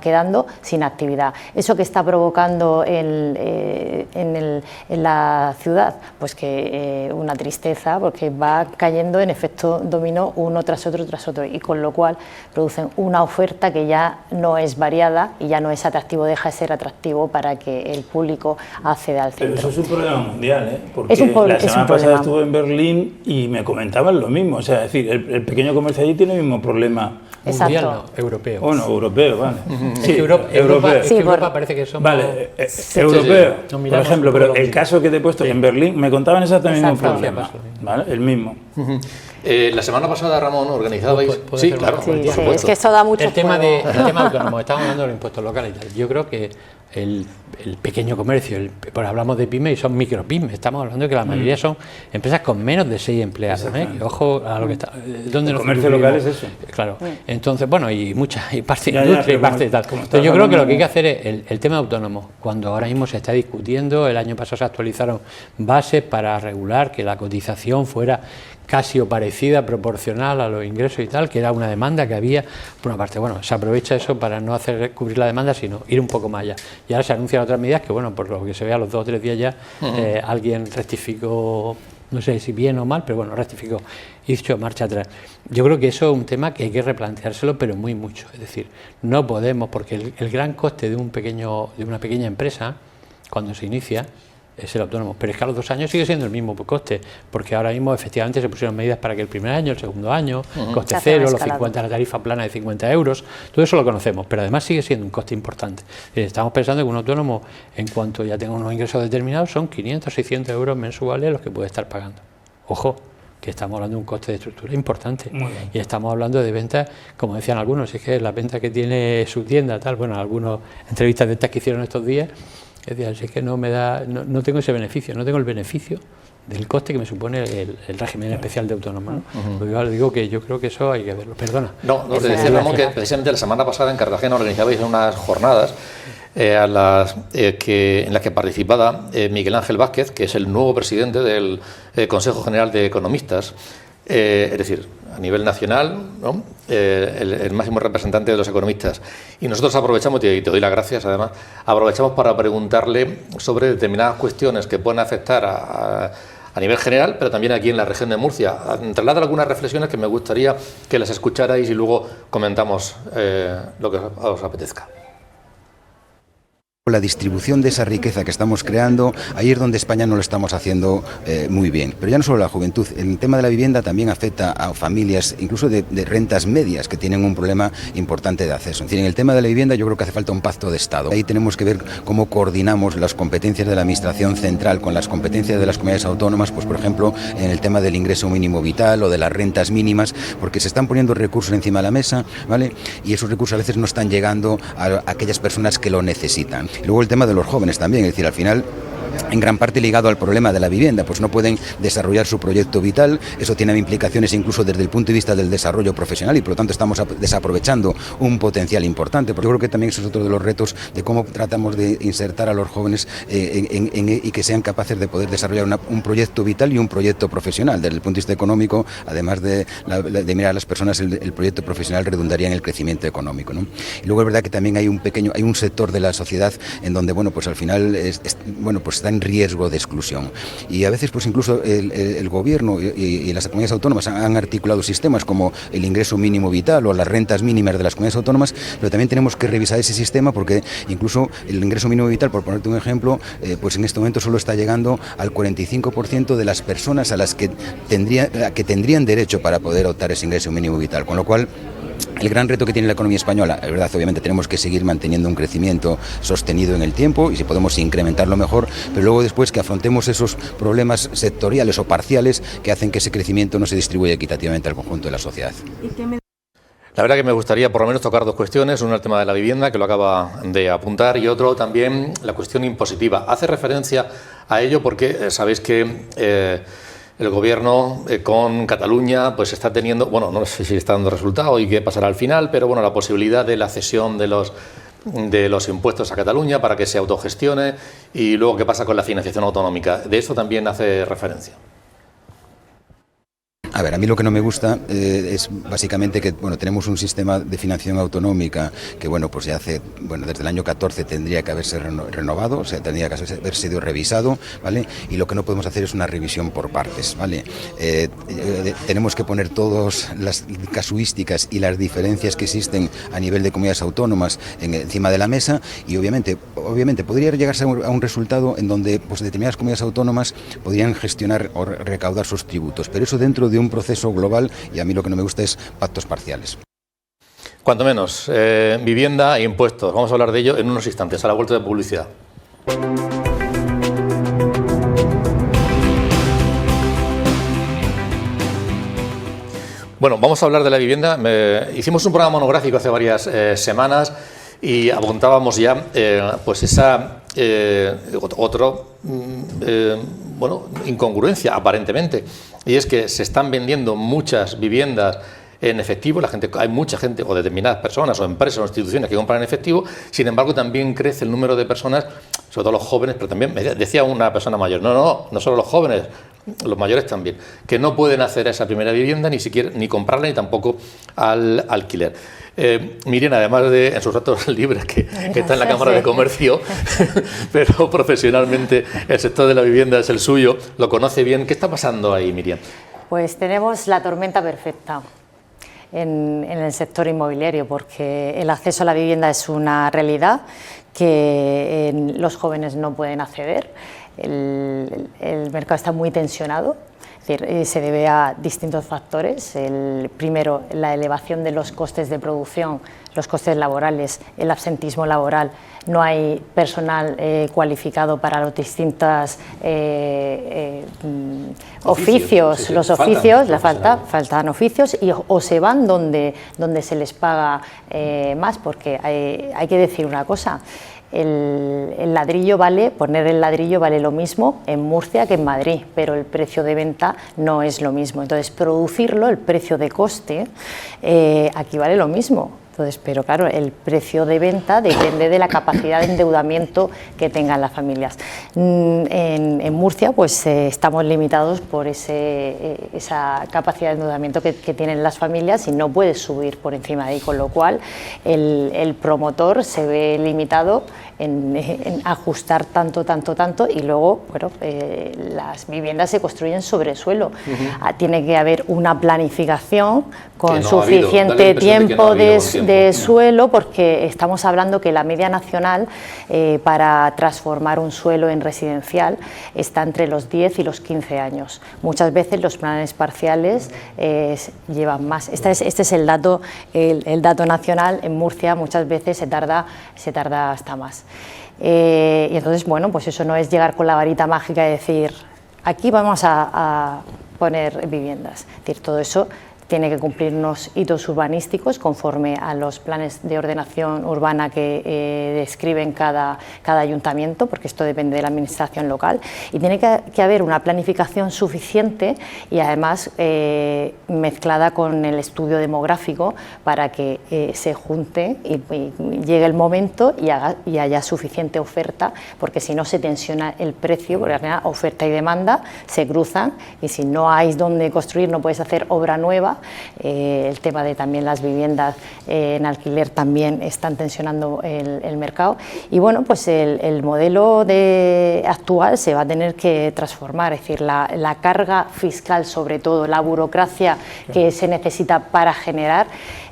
quedando sin actividad. Eso que está provocando en la ciudad, pues que una tristeza, porque va cayendo en efecto dominó uno tras otro, y con lo cual producen una oferta que ya no es variada y ya no es atractivo, deja de ser atractivo para que el público acceda al centro. Pero eso es un problema mundial, ¿eh? Porque la semana pasada estuve en Berlín y me comentaban lo mismo, o sea, es decir, el pequeño comercio allí tiene el mismo problema. Mundial, no, europeo. Bueno, europeo, vale. Sí, Europa parece que somos... Vale, europeo, por ejemplo, pero el caso que te he puesto en Berlín, me contaban exactamente el mismo problema, ¿vale? El mismo. La semana pasada, Ramón, organizabais... Sí, claro. Sí, es que eso da mucho el tema autónomo, estamos hablando de los impuestos locales y tal. Yo creo que el pequeño comercio, pues hablamos de pymes y son micropymes, estamos hablando de que la mayoría son empresas con menos de 6 empleados, ¿eh? Ojo a lo que está... ¿Dónde el comercio local es eso. Claro, entonces, bueno, y parte de industria y parte de tal. Entonces yo creo que lo que hay que hacer es el tema autónomo, cuando ahora mismo se está discutiendo, el año pasado se actualizaron bases para regular que la cotización fuera casi o parecida, proporcional a los ingresos y tal, que era una demanda que había. Por una parte, bueno, se aprovecha eso para no hacer cubrir la demanda, sino ir un poco más allá. Y ahora se anuncian otras medidas que, bueno, por lo que se ve a los 2 o 3 días ya, alguien rectificó, no sé si bien o mal, pero bueno, rectificó y hizo marcha atrás. Yo creo que eso es un tema que hay que replanteárselo, pero muy mucho. Es decir, no podemos, porque el gran coste de una pequeña empresa, cuando se inicia, es el autónomo, pero es que a los 2 años sigue siendo el mismo coste, porque ahora mismo efectivamente se pusieron medidas para que el primer año, el segundo año, coste cero, los 50, la tarifa plana de 50 euros, todo eso lo conocemos, pero además sigue siendo un coste importante. Estamos pensando que un autónomo, en cuanto ya tenga unos ingresos determinados, son 500, 600 euros mensuales los que puede estar pagando. Ojo, que estamos hablando de un coste de estructura importante. Y estamos hablando de ventas, como decían algunos, es que la venta que tiene su tienda, tal, bueno, algunas entrevistas de estas que hicieron estos días, es decir, es que no tengo ese beneficio, no tengo el beneficio del coste que me supone el régimen especial de autónomo, ¿no? Yo digo que yo creo que eso hay que verlo. Perdona. No, te decía, Ramón, que precisamente la semana pasada en Cartagena organizabais unas jornadas en las que participaba Miguel Ángel Vázquez, que es el nuevo presidente del Consejo General de Economistas, es decir, a nivel nacional, ¿no? El máximo representante de los economistas. Y nosotros aprovechamos, y te doy las gracias además, aprovechamos para preguntarle sobre determinadas cuestiones que pueden afectar a nivel general, pero también aquí en la región de Murcia. Traslada algunas reflexiones que me gustaría que las escucharais y luego comentamos lo que os apetezca. La distribución de esa riqueza que estamos creando, ahí es donde España no lo estamos haciendo muy bien. Pero ya no solo la juventud, el tema de la vivienda también afecta a familias, incluso de rentas medias, que tienen un problema importante de acceso. Es decir, en el tema de la vivienda yo creo que hace falta un pacto de Estado. Ahí tenemos que ver cómo coordinamos las competencias de la Administración central con las competencias de las comunidades autónomas, pues por ejemplo, en el tema del ingreso mínimo vital o de las rentas mínimas, porque se están poniendo recursos encima de la mesa, ¿vale? Y esos recursos a veces no están llegando a aquellas personas que lo necesitan. Y luego el tema de los jóvenes también, es decir, al final, en gran parte ligado al problema de la vivienda, pues no pueden desarrollar su proyecto vital, eso tiene implicaciones incluso desde el punto de vista del desarrollo profesional y por lo tanto estamos desaprovechando un potencial importante, porque yo creo que también eso es otro de los retos de cómo tratamos de insertar a los jóvenes y que sean capaces de poder desarrollar un proyecto vital y un proyecto profesional. Desde el punto de vista económico, además de mirar a las personas, el proyecto profesional redundaría en el crecimiento económico, ¿no? Y luego es verdad que también hay un sector de la sociedad en donde, bueno, pues al final pues está en riesgo de exclusión. Y a veces, pues incluso el gobierno y las comunidades autónomas han articulado sistemas como el ingreso mínimo vital o las rentas mínimas de las comunidades autónomas, pero también tenemos que revisar ese sistema porque incluso el ingreso mínimo vital, por ponerte un ejemplo, pues en este momento solo está llegando al 45% de las personas a las que tendrían derecho para poder optar ese ingreso mínimo vital, con lo cual el gran reto que tiene la economía española, es verdad, obviamente tenemos que seguir manteniendo un crecimiento sostenido en el tiempo y si podemos incrementarlo mejor, pero luego después que afrontemos esos problemas sectoriales o parciales que hacen que ese crecimiento no se distribuya equitativamente al conjunto de la sociedad. La verdad que me gustaría por lo menos tocar dos cuestiones, una el tema de la vivienda, que lo acaba de apuntar, y otro también la cuestión impositiva. Hace referencia a ello porque sabéis que el gobierno con Cataluña pues está teniendo, bueno, no sé si está dando resultado y qué pasará al final, pero bueno, la posibilidad de la cesión de los impuestos a Cataluña para que se autogestione y luego qué pasa con la financiación autonómica. De esto también hace referencia. A ver, a mí lo que no me gusta es básicamente que, bueno, tenemos un sistema de financiación autonómica que, bueno, pues ya desde el año 14 tendría que haberse renovado, o sea, tendría que haber sido revisado, ¿vale? Y lo que no podemos hacer es una revisión por partes, ¿vale? Tenemos que poner todas las casuísticas y las diferencias que existen a nivel de comunidades autónomas encima de la mesa y obviamente podría llegarse a un resultado en donde pues determinadas comunidades autónomas podrían gestionar o recaudar sus tributos, pero eso dentro de un proceso global y a mí lo que no me gusta es pactos parciales. Cuanto menos, vivienda e impuestos. Vamos a hablar de ello en unos instantes, a la vuelta de publicidad. Bueno, vamos a hablar de la vivienda. Hicimos un programa monográfico hace varias semanas y apuntábamos ya pues esa incongruencia aparentemente, y es que se están vendiendo muchas viviendas en efectivo, hay mucha gente o determinadas personas o empresas o instituciones que compran en efectivo, sin embargo también crece el número de personas, sobre todo los jóvenes, pero también me decía una persona mayor, no solo los jóvenes, los mayores también, que no pueden acceder a esa primera vivienda ni siquiera ni comprarla ni tampoco al alquiler. Miriam, además de en sus ratos libres, que está en la Cámara de Comercio, pero profesionalmente el sector de la vivienda es el suyo, lo conoce bien. ¿Qué está pasando ahí, Miriam? Pues tenemos la tormenta perfecta en el sector inmobiliario, porque el acceso a la vivienda es una realidad que los jóvenes no pueden acceder. El mercado está muy tensionado. Es decir, se debe a distintos factores. El primero, la elevación de los costes de producción, los costes laborales, el absentismo laboral. No hay personal cualificado para los distintos oficios. Sí, los oficios, faltan oficios o se van donde se les paga más, porque hay que decir una cosa. El ladrillo poner el ladrillo vale lo mismo en Murcia que en Madrid, pero el precio de venta no es lo mismo. Entonces, producirlo, el precio de coste, aquí vale lo mismo. Entonces, pero claro, el precio de venta depende de la capacidad de endeudamiento que tengan las familias. En Murcia, pues estamos limitados por esa capacidad de endeudamiento que tienen las familias y no puede subir por encima de ahí, con lo cual el promotor se ve limitado en ajustar tanto y luego, bueno, las viviendas se construyen sobre suelo. Tiene que haber una planificación con suficiente tiempo de suelo, porque estamos hablando que la media nacional para transformar un suelo en residencial está entre los 10 y los 15 años. Muchas veces los planes parciales llevan más. Este es el dato nacional. En Murcia muchas veces se tarda hasta más. Y entonces, bueno, pues eso no es llegar con la varita mágica y decir, aquí vamos a poner viviendas. Es decir, todo eso tiene que cumplir unos hitos urbanísticos conforme a los planes de ordenación urbana que describen cada ayuntamiento, porque esto depende de la administración local, y tiene que haber una planificación suficiente y además mezclada con el estudio demográfico para que se junte y llegue el momento y haya suficiente oferta, porque si no se tensiona el precio, porque al final oferta y demanda se cruzan y si no hay donde construir, no puedes hacer obra nueva. El tema de también las viviendas en alquiler también están tensionando el mercado y bueno, pues el modelo actual se va a tener que transformar, es decir, la carga fiscal, sobre todo la burocracia que se necesita para generar,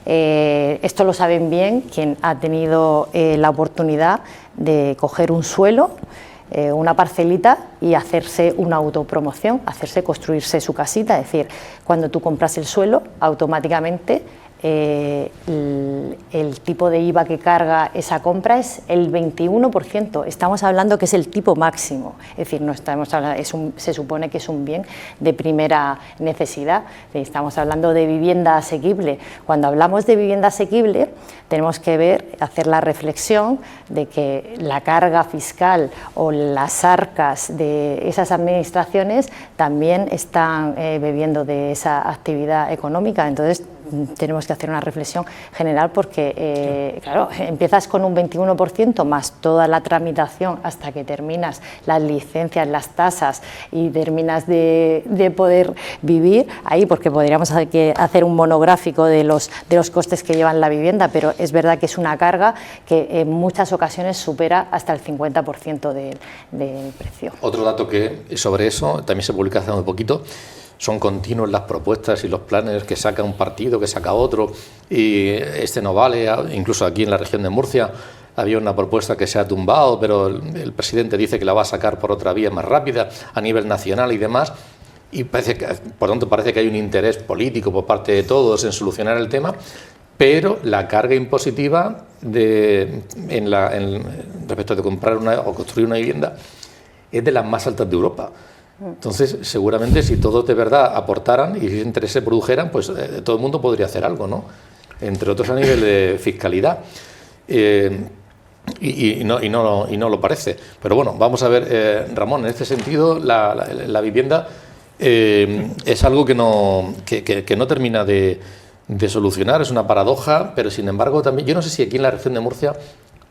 esto lo saben bien quien ha tenido la oportunidad de coger un suelo, una parcelita y hacerse una autopromoción, construirse su casita. Es decir, cuando tú compras el suelo, automáticamente el tipo de IVA que carga esa compra es el 21%. Estamos hablando que es el tipo máximo, es decir, no estamos hablando, se supone que es un bien de primera necesidad. Estamos hablando de vivienda asequible. Cuando hablamos de vivienda asequible, tenemos que hacer la reflexión de que la carga fiscal o las arcas de esas administraciones también están bebiendo de esa actividad económica. Entonces, tenemos que hacer una reflexión general porque, claro, empiezas con un 21% más toda la tramitación hasta que terminas las licencias, las tasas y terminas de poder vivir ahí, porque podríamos hacer un monográfico de los costes que llevan la vivienda, pero es verdad que es una carga que en muchas ocasiones supera hasta el 50% del precio. Otro dato que sobre eso también se publica hace un poquito. Son continuos las propuestas y los planes que saca un partido, que saca otro, y este no vale. Incluso aquí en la región de Murcia había una propuesta que se ha tumbado, pero el presidente dice que la va a sacar por otra vía más rápida a nivel nacional y demás. Y por tanto parece que hay un interés político por parte de todos en solucionar el tema, pero la carga impositiva respecto de comprar o construir una vivienda es de las más altas de Europa. Entonces, seguramente si todos de verdad aportaran y si ese interés se produjeran, pues todo el mundo podría hacer algo, ¿no? Entre otros a nivel de fiscalidad. Y no lo parece. Pero bueno, vamos a ver, Ramón, en este sentido, la vivienda es algo que no termina de solucionar, es una paradoja, pero sin embargo también, yo no sé si aquí en la región de Murcia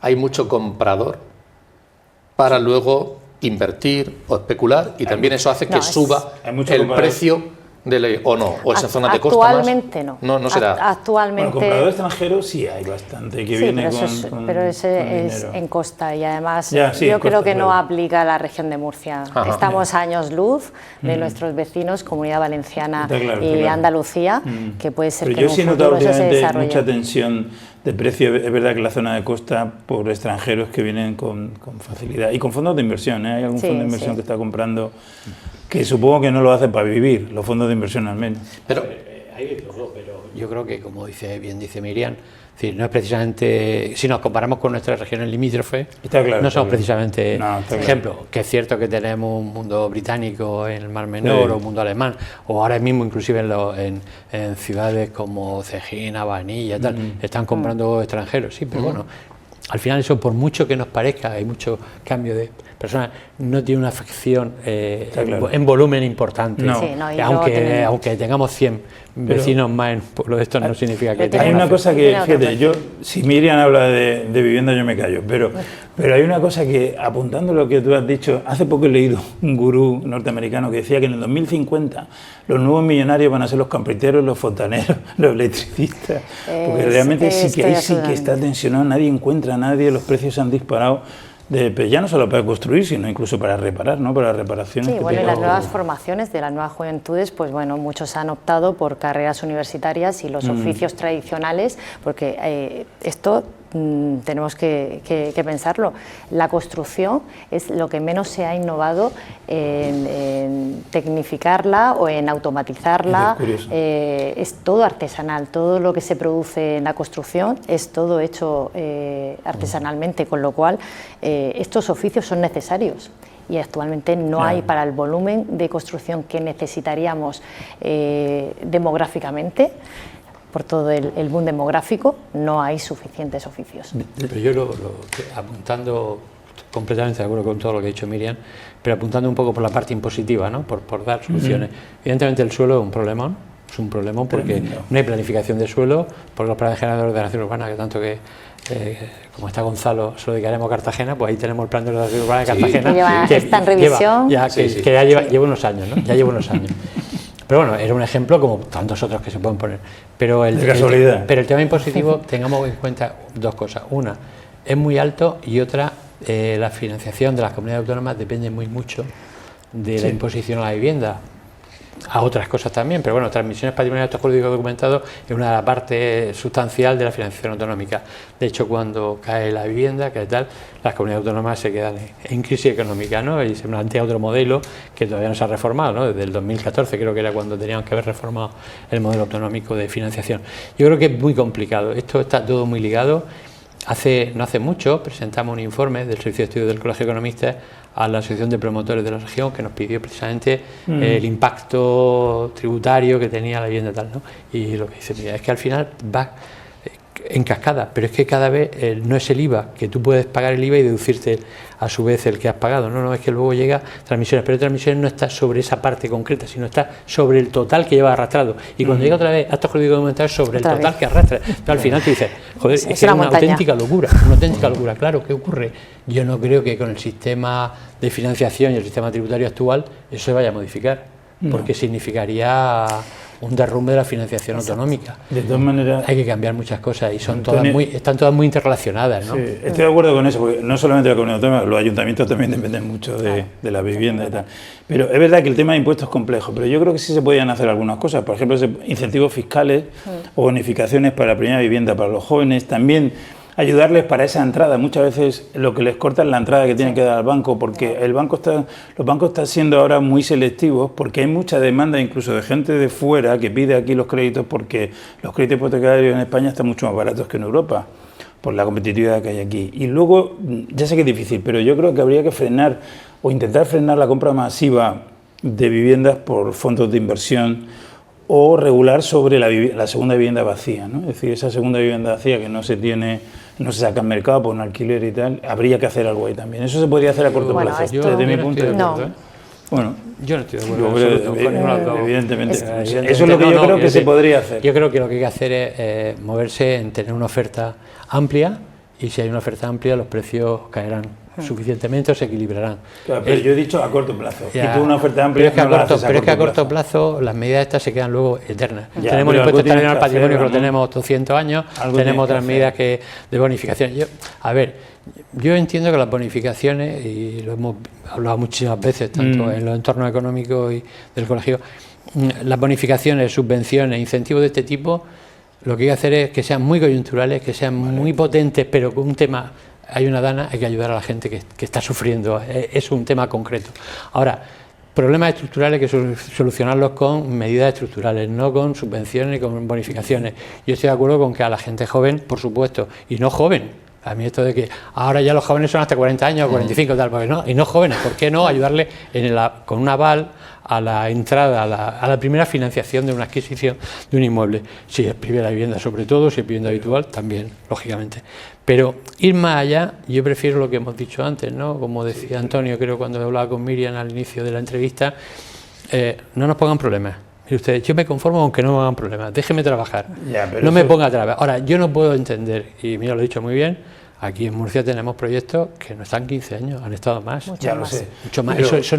hay mucho comprador para luego invertir o especular y también eso hace que No, suba hay mucho el comprador. precio o no, o esa zona de costa más. Actualmente no. No será. Actualmente. Bueno, comprador extranjero sí hay bastante que viene pero ese con es dinero. en costa y además Ya, sí, yo en creo costa, que no claro. aplica a la región de Murcia. Ajá. Estamos a años luz de nuestros vecinos, Comunidad Valenciana Está claro, y está claro. Andalucía, que puede ser Pero que yo en un sí he notado futuro eso se últimamente desarrolle. mucha tensión de precio. Es verdad que la zona de costa por extranjeros que vienen con facilidad y con fondos de inversión, ¿eh? Hay algún Sí, fondo de inversión sí. que está comprando que supongo que no lo hace para vivir, los fondos de inversión al menos. Pero Hay de todo, pero yo creo que, como bien dice Miriam, es decir, no es precisamente, si nos comparamos con nuestras regiones limítrofes, Está claro, no está somos claro. precisamente No, está claro. ejemplo, que es cierto que tenemos un mundo británico en el Mar Menor Sí. o un mundo alemán, o ahora mismo inclusive en ciudades como Cegina, Vanilla, tal, están comprando extranjeros, sí, pero bueno, al final eso, por mucho que nos parezca, hay mucho cambio de personas, no tiene una afección claro. en volumen importante. No. Sí, no, y luego aunque, aunque tengamos 100 Pero- vecinos más en pueblos de estos, no significa que Pero Hay tenga una una cosa que, Tiene otro fíjate, yo, si Miriam habla de vivienda yo me callo, pero hay una cosa que, apuntando lo que tú has dicho, hace poco he leído un gurú norteamericano que decía que en el 2050 los nuevos millonarios van a ser los campriteros, los fontaneros, los electricistas, porque realmente sí que ahí sí que está tensionado, nadie encuentra a nadie, los precios se han disparado, pero ya no solo para construir, sino incluso para reparar, ¿no? Para reparaciones. Sí, que bueno, y tenga- las nuevas formaciones de las nuevas juventudes, pues bueno, muchos han optado por carreras universitarias y los oficios tradicionales, porque esto tenemos que pensarlo. La construcción es lo que menos se ha innovado en tecnificarla o en automatizarla. Es curioso. Es todo artesanal, todo lo que se produce en la construcción es todo hecho artesanalmente, con lo cual estos oficios son necesarios. Y actualmente no Claro. hay, para el volumen de construcción que necesitaríamos demográficamente, por todo el boom demográfico, no hay suficientes oficios. Pero yo apuntando, completamente de acuerdo con todo lo que ha dicho Miriam, pero apuntando un poco por la parte impositiva, ¿no? por dar soluciones. Evidentemente el suelo es un problemón, porque Tremendo. no hay planificación de suelo, por los planes generales de ordenación urbana, que tanto que, como está Gonzalo, se lo dedicaremos a Cartagena, pues ahí tenemos el plan de ordenación urbana de Cartagena. Que está en revisión. Que ya lleva unos años, ¿no? Ya lleva unos años. Pero bueno, era un ejemplo como tantos otros que se pueden poner. Pero De casualidad. pero el tema impositivo, tengamos en cuenta dos cosas. Una, es muy alto, y otra, la financiación de las comunidades autónomas depende muy mucho de la imposición a la vivienda. A otras cosas también, pero bueno, transmisiones patrimoniales, actos jurídicos documentados es una parte sustancial de la financiación autonómica. De hecho, cuando cae la vivienda, que tal, las comunidades autónomas se quedan en crisis económica, ¿no? Y se plantea otro modelo que todavía no se ha reformado, ¿no? Desde el 2014 creo que era cuando teníamos que haber reformado el modelo autonómico de financiación. Yo creo que es muy complicado, esto está todo muy ligado. No hace mucho presentamos un informe del Servicio de Estudios del Colegio de Economistas a la Asociación de Promotores de la Región, que nos pidió precisamente el impacto tributario que tenía la vivienda tal, ¿no? Y lo que dice, mira, es que al final va en cascada, pero es que cada vez no es el IVA, que tú puedes pagar el IVA y deducirte a su vez el que has pagado, no, es que luego llega transmisiones, pero transmisiones no está sobre esa parte concreta, sino está sobre el total que lleva arrastrado, y cuando llega otra vez actos jurídicos documentados sobre el total que arrastra. Entonces, al final tú dices, joder, es que es una auténtica locura, claro. ¿Qué ocurre? Yo no creo que con el sistema de financiación y el sistema tributario actual eso se vaya a modificar, porque significaría un derrumbe de la financiación autonómica. De todas maneras, hay que cambiar muchas cosas y son Antonio, están todas muy interrelacionadas, ¿no? Sí, estoy de acuerdo con eso, porque no solamente la comunidad autónoma, los ayuntamientos también dependen mucho de la vivienda y tal. Pero es verdad que el tema de impuestos es complejo, pero yo creo que sí se podían hacer algunas cosas. Por ejemplo, incentivos fiscales o bonificaciones para la primera vivienda para los jóvenes, también ayudarles para esa entrada. Muchas veces lo que les corta es la entrada que tienen que dar al banco, porque los bancos están siendo ahora muy selectivos, porque hay mucha demanda incluso de gente de fuera que pide aquí los créditos, porque los créditos hipotecarios en España están mucho más baratos que en Europa, por la competitividad que hay aquí. Y luego, ya sé que es difícil, pero yo creo que habría que frenar o intentar frenar la compra masiva de viviendas por fondos de inversión, o regular sobre la segunda vivienda vacía, ¿no? Es decir, esa segunda vivienda vacía que no se saca en mercado por un alquiler y tal, habría que hacer algo ahí también. Eso se podría hacer a corto plazo, desde mi punto de vista. Bueno, yo no estoy de acuerdo. Evidentemente. Eso es lo que yo creo que se podría hacer. Yo creo que lo que hay que hacer es moverse en tener una oferta amplia, y si hay una oferta amplia los precios caerán suficientemente o se equilibrarán. Claro, pero yo he dicho a corto plazo. Ya, y tú una oferta amplia pero es que a corto plazo las medidas estas se quedan luego eternas. Ya, tenemos el pero impuesto algo tienes extraordinario al que patrimonio que hacer, lo tenemos 200 años, tenemos otras medidas de bonificación. Yo entiendo que las bonificaciones, y lo hemos hablado muchísimas veces, tanto en los entornos económicos y del colegio, las bonificaciones, subvenciones, incentivos de este tipo, lo que hay que hacer es que sean muy coyunturales, que sean muy potentes, pero con un tema, hay una dana, hay que ayudar a la gente que está sufriendo, es un tema concreto. Ahora, problemas estructurales hay que solucionarlos con medidas estructurales, no con subvenciones ni con bonificaciones. Yo estoy de acuerdo con que a la gente joven, por supuesto, y no joven, a mí esto de que ahora ya los jóvenes son hasta 40 años, 45 tal, porque no, y no jóvenes, ¿por qué no ayudarle con un aval a la entrada, a la primera financiación de una adquisición de un inmueble? Si es primera vivienda sobre todo, si es vivienda habitual también, lógicamente. Pero ir más allá, yo prefiero lo que hemos dicho antes, ¿no? Como decía Antonio, creo cuando hablaba con Miriam al inicio de la entrevista, no nos pongan problemas. Mire usted, yo me conformo con que no me hagan problemas, déjeme trabajar, no me ponga trabas. Ahora, yo no puedo entender, y mira, lo he dicho muy bien, aquí en Murcia tenemos proyectos que no están 15 años, han estado más. Ya lo sé. Mucho más. Pero, eso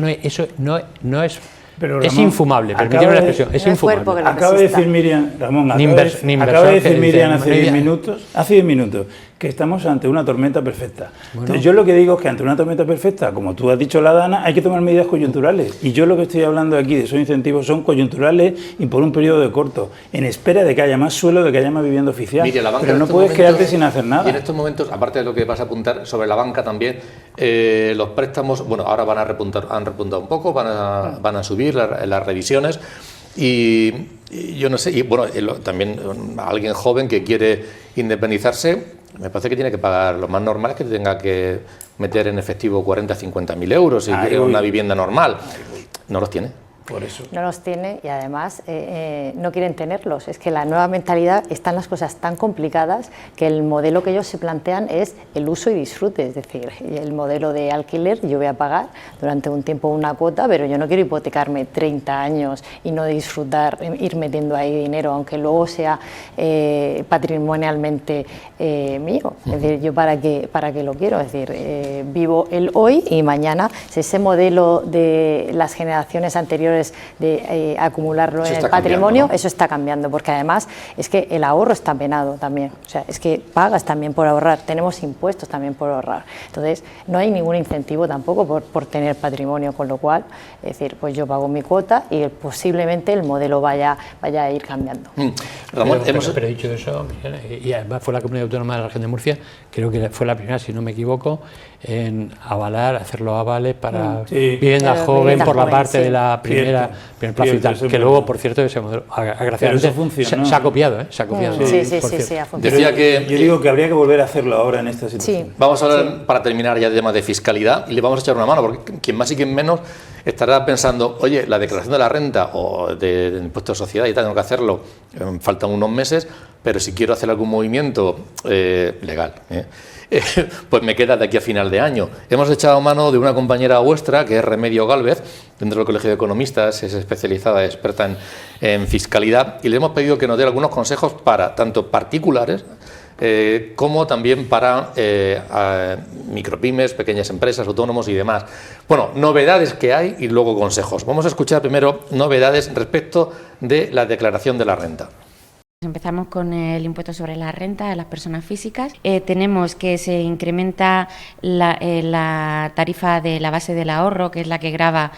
no es... Pero, es Ramón, infumable, permíteme la expresión, es infumable. Acaba de decir Miriam, Ramón, acaba de decir Miriam hace 10 minutos, que estamos ante una tormenta perfecta. Bueno. Entonces, yo lo que digo es que ante una tormenta perfecta, como tú has dicho, la Dana, hay que tomar medidas coyunturales. Y yo lo que estoy hablando aquí de esos incentivos son coyunturales y por un periodo de corto, en espera de que haya más suelo, de que haya más vivienda oficial. Mire, la banca pero no puedes quedarte sin hacer nada. Y en estos momentos, aparte de lo que vas a apuntar sobre la banca también, los préstamos, bueno, ahora van a repuntar, han repuntado un poco, van a subir las revisiones. Y yo no sé, y bueno, también alguien joven que quiere independizarse, me parece que tiene que pagar, lo más normal es que tenga que meter en efectivo 40 o 50 mil euros si quiere una vivienda normal. No los tiene. Por eso. No los tiene y además no quieren tenerlos. Es que la nueva mentalidad, están las cosas tan complicadas que el modelo que ellos se plantean es el uso y disfrute. Es decir, el modelo de alquiler, yo voy a pagar durante un tiempo una cuota, pero yo no quiero hipotecarme 30 años y no disfrutar, ir metiendo ahí dinero, aunque luego sea patrimonialmente mío. Es decir, yo para qué lo quiero. Es decir, vivo el hoy y mañana. Si ese modelo de las generaciones anteriores de acumularlo en el patrimonio, ¿no? Eso está cambiando, porque además es que el ahorro está penado también, o sea, es que pagas también por ahorrar, tenemos impuestos también por ahorrar, entonces no hay ningún incentivo tampoco por tener patrimonio, con lo cual, es decir, pues yo pago mi cuota y posiblemente el modelo vaya a ir cambiando. Ramón, pero dicho eso, y además fue la Comunidad Autónoma de la Región de Murcia, creo que fue la primera, si no me equivoco, en avalar, hacer los avales para vivienda joven por la parte de la primer plazo y tal, que luego, por cierto, ese modelo, agraciadamente, se ha copiado, se ha copiado. Sí, ha funcionado. Decía que yo digo que habría que volver a hacerlo ahora en esta situación. Sí. Vamos a hablar, para terminar ya, de temas de fiscalidad, y le vamos a echar una mano, porque quien más y quien menos estará pensando, oye, la declaración de la renta o de impuesto de sociedad y tal, tengo que hacerlo, faltan unos meses, pero si quiero hacer algún movimiento legal, pues me queda de aquí a final de año. Hemos echado mano de una compañera vuestra, que es Remedio Gálvez, dentro del Colegio de Economistas, es especializada, experta en fiscalidad, y le hemos pedido que nos dé algunos consejos para tanto particulares como también para micropymes, pequeñas empresas, autónomos y demás. Bueno, novedades que hay y luego consejos. Vamos a escuchar primero novedades respecto de la declaración de la renta. Empezamos con el impuesto sobre la renta de las personas físicas. Tenemos que se incrementa la tarifa de la base del ahorro, que es la que grava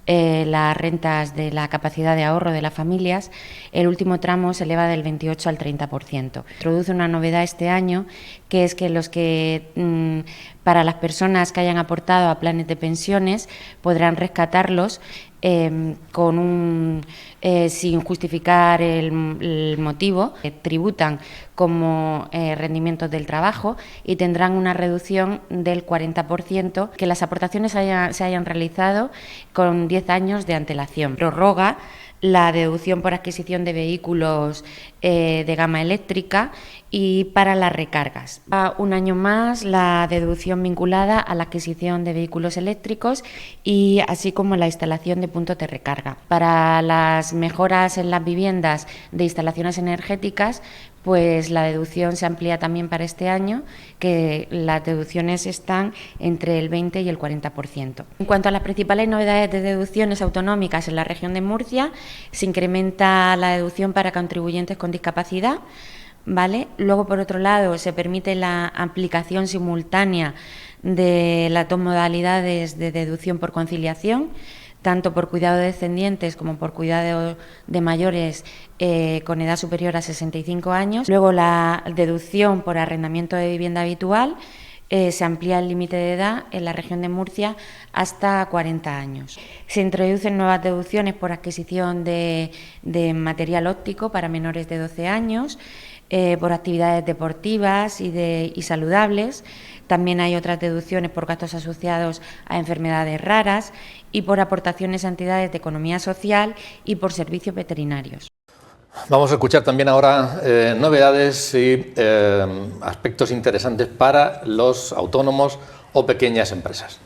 las rentas de la capacidad de ahorro de las familias. El último tramo se eleva del 28 al 30%. Introduce una novedad este año, que es que para las personas que hayan aportado a planes de pensiones podrán rescatarlos sin justificar el motivo, tributan como rendimientos del trabajo y tendrán una reducción del 40%, que las aportaciones se hayan realizado con 10 años de antelación. Prorroga la deducción por adquisición de vehículos de gama eléctrica y para las recargas. Un año más la deducción vinculada a la adquisición de vehículos eléctricos y así como la instalación de puntos de recarga. Para las mejoras en las viviendas de instalaciones energéticas, pues la deducción se amplía también para este año, que las deducciones están entre el 20 y el 40%. En cuanto a las principales novedades de deducciones autonómicas en la región de Murcia, se incrementa la deducción para contribuyentes con discapacidad, ¿vale? Luego, por otro lado, se permite la aplicación simultánea de las dos modalidades de deducción por conciliación, tanto por cuidado de descendientes como por cuidado de mayores con edad superior a 65 años. Luego, la deducción por arrendamiento de vivienda habitual, se amplía el límite de edad en la región de Murcia hasta 40 años. Se introducen nuevas deducciones por adquisición de material óptico para menores de 12 años, por actividades deportivas y saludables. También hay otras deducciones por gastos asociados a enfermedades raras y por aportaciones a entidades de economía social y por servicios veterinarios. Vamos a escuchar también ahora novedades y aspectos interesantes para los autónomos o pequeñas empresas.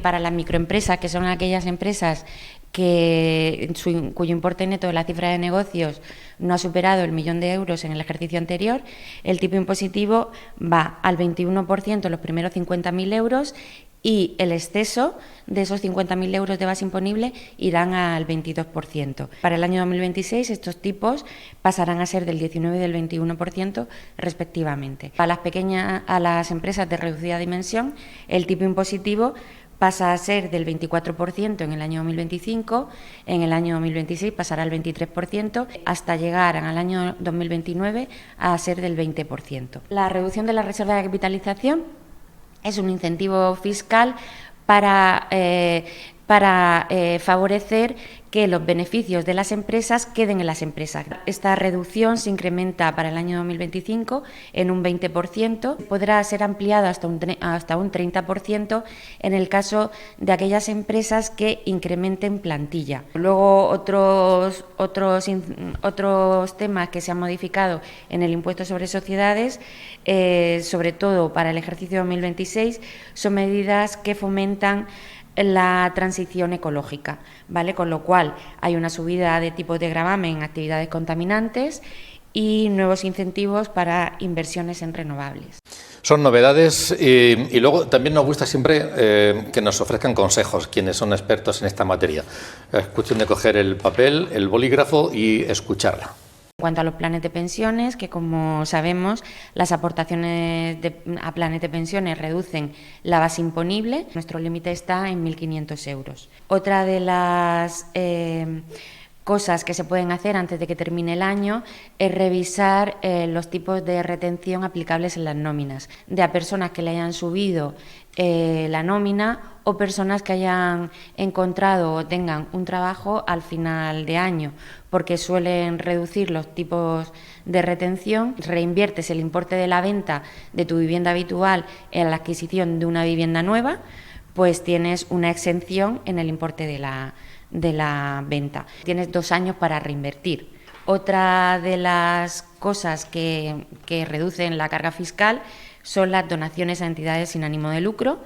Para las microempresas, que son aquellas empresas cuyo importe neto de la cifra de negocios no ha superado el 1 millón de euros en el ejercicio anterior, el tipo impositivo va al 21% en los primeros 50.000 euros y el exceso de esos 50.000 euros de base imponible irán al 22%. Para el año 2026 estos tipos pasarán a ser del 19 y del 21% respectivamente. A las empresas de reducida dimensión, el tipo impositivo pasa a ser del 24% en el año 2025, en el año 2026 pasará al 23%, hasta llegar al año 2029 a ser del 20%. La reducción de la reserva de capitalización es un incentivo fiscal para favorecer que los beneficios de las empresas queden en las empresas. Esta reducción se incrementa para el año 2025 en un 20%, podrá ser ampliada hasta un 30% en el caso de aquellas empresas que incrementen plantilla. Luego otros temas que se han modificado en el impuesto sobre sociedades, sobre todo para el ejercicio 2026, son medidas que fomentan la transición ecológica, ¿vale? Con lo cual hay una subida de tipos de gravamen en actividades contaminantes y nuevos incentivos para inversiones en renovables. Son novedades y luego también nos gusta siempre que nos ofrezcan consejos quienes son expertos en esta materia. Es cuestión de coger el papel, el bolígrafo y escucharla. En cuanto a los planes de pensiones, que como sabemos, las aportaciones a planes de pensiones reducen la base imponible. Nuestro límite está en 1.500 euros. Otra de las cosas que se pueden hacer antes de que termine el año es revisar los tipos de retención aplicables en las nóminas, de a personas que le hayan subido la nómina o personas que hayan encontrado o tengan un trabajo al final de año, porque suelen reducir los tipos de retención. Reinviertes el importe de la venta de tu vivienda habitual en la adquisición de una vivienda nueva, pues tienes una exención en el importe de la venta. Tienes 2 años para reinvertir. Otra de las cosas que reducen la carga fiscal son las donaciones a entidades sin ánimo de lucro,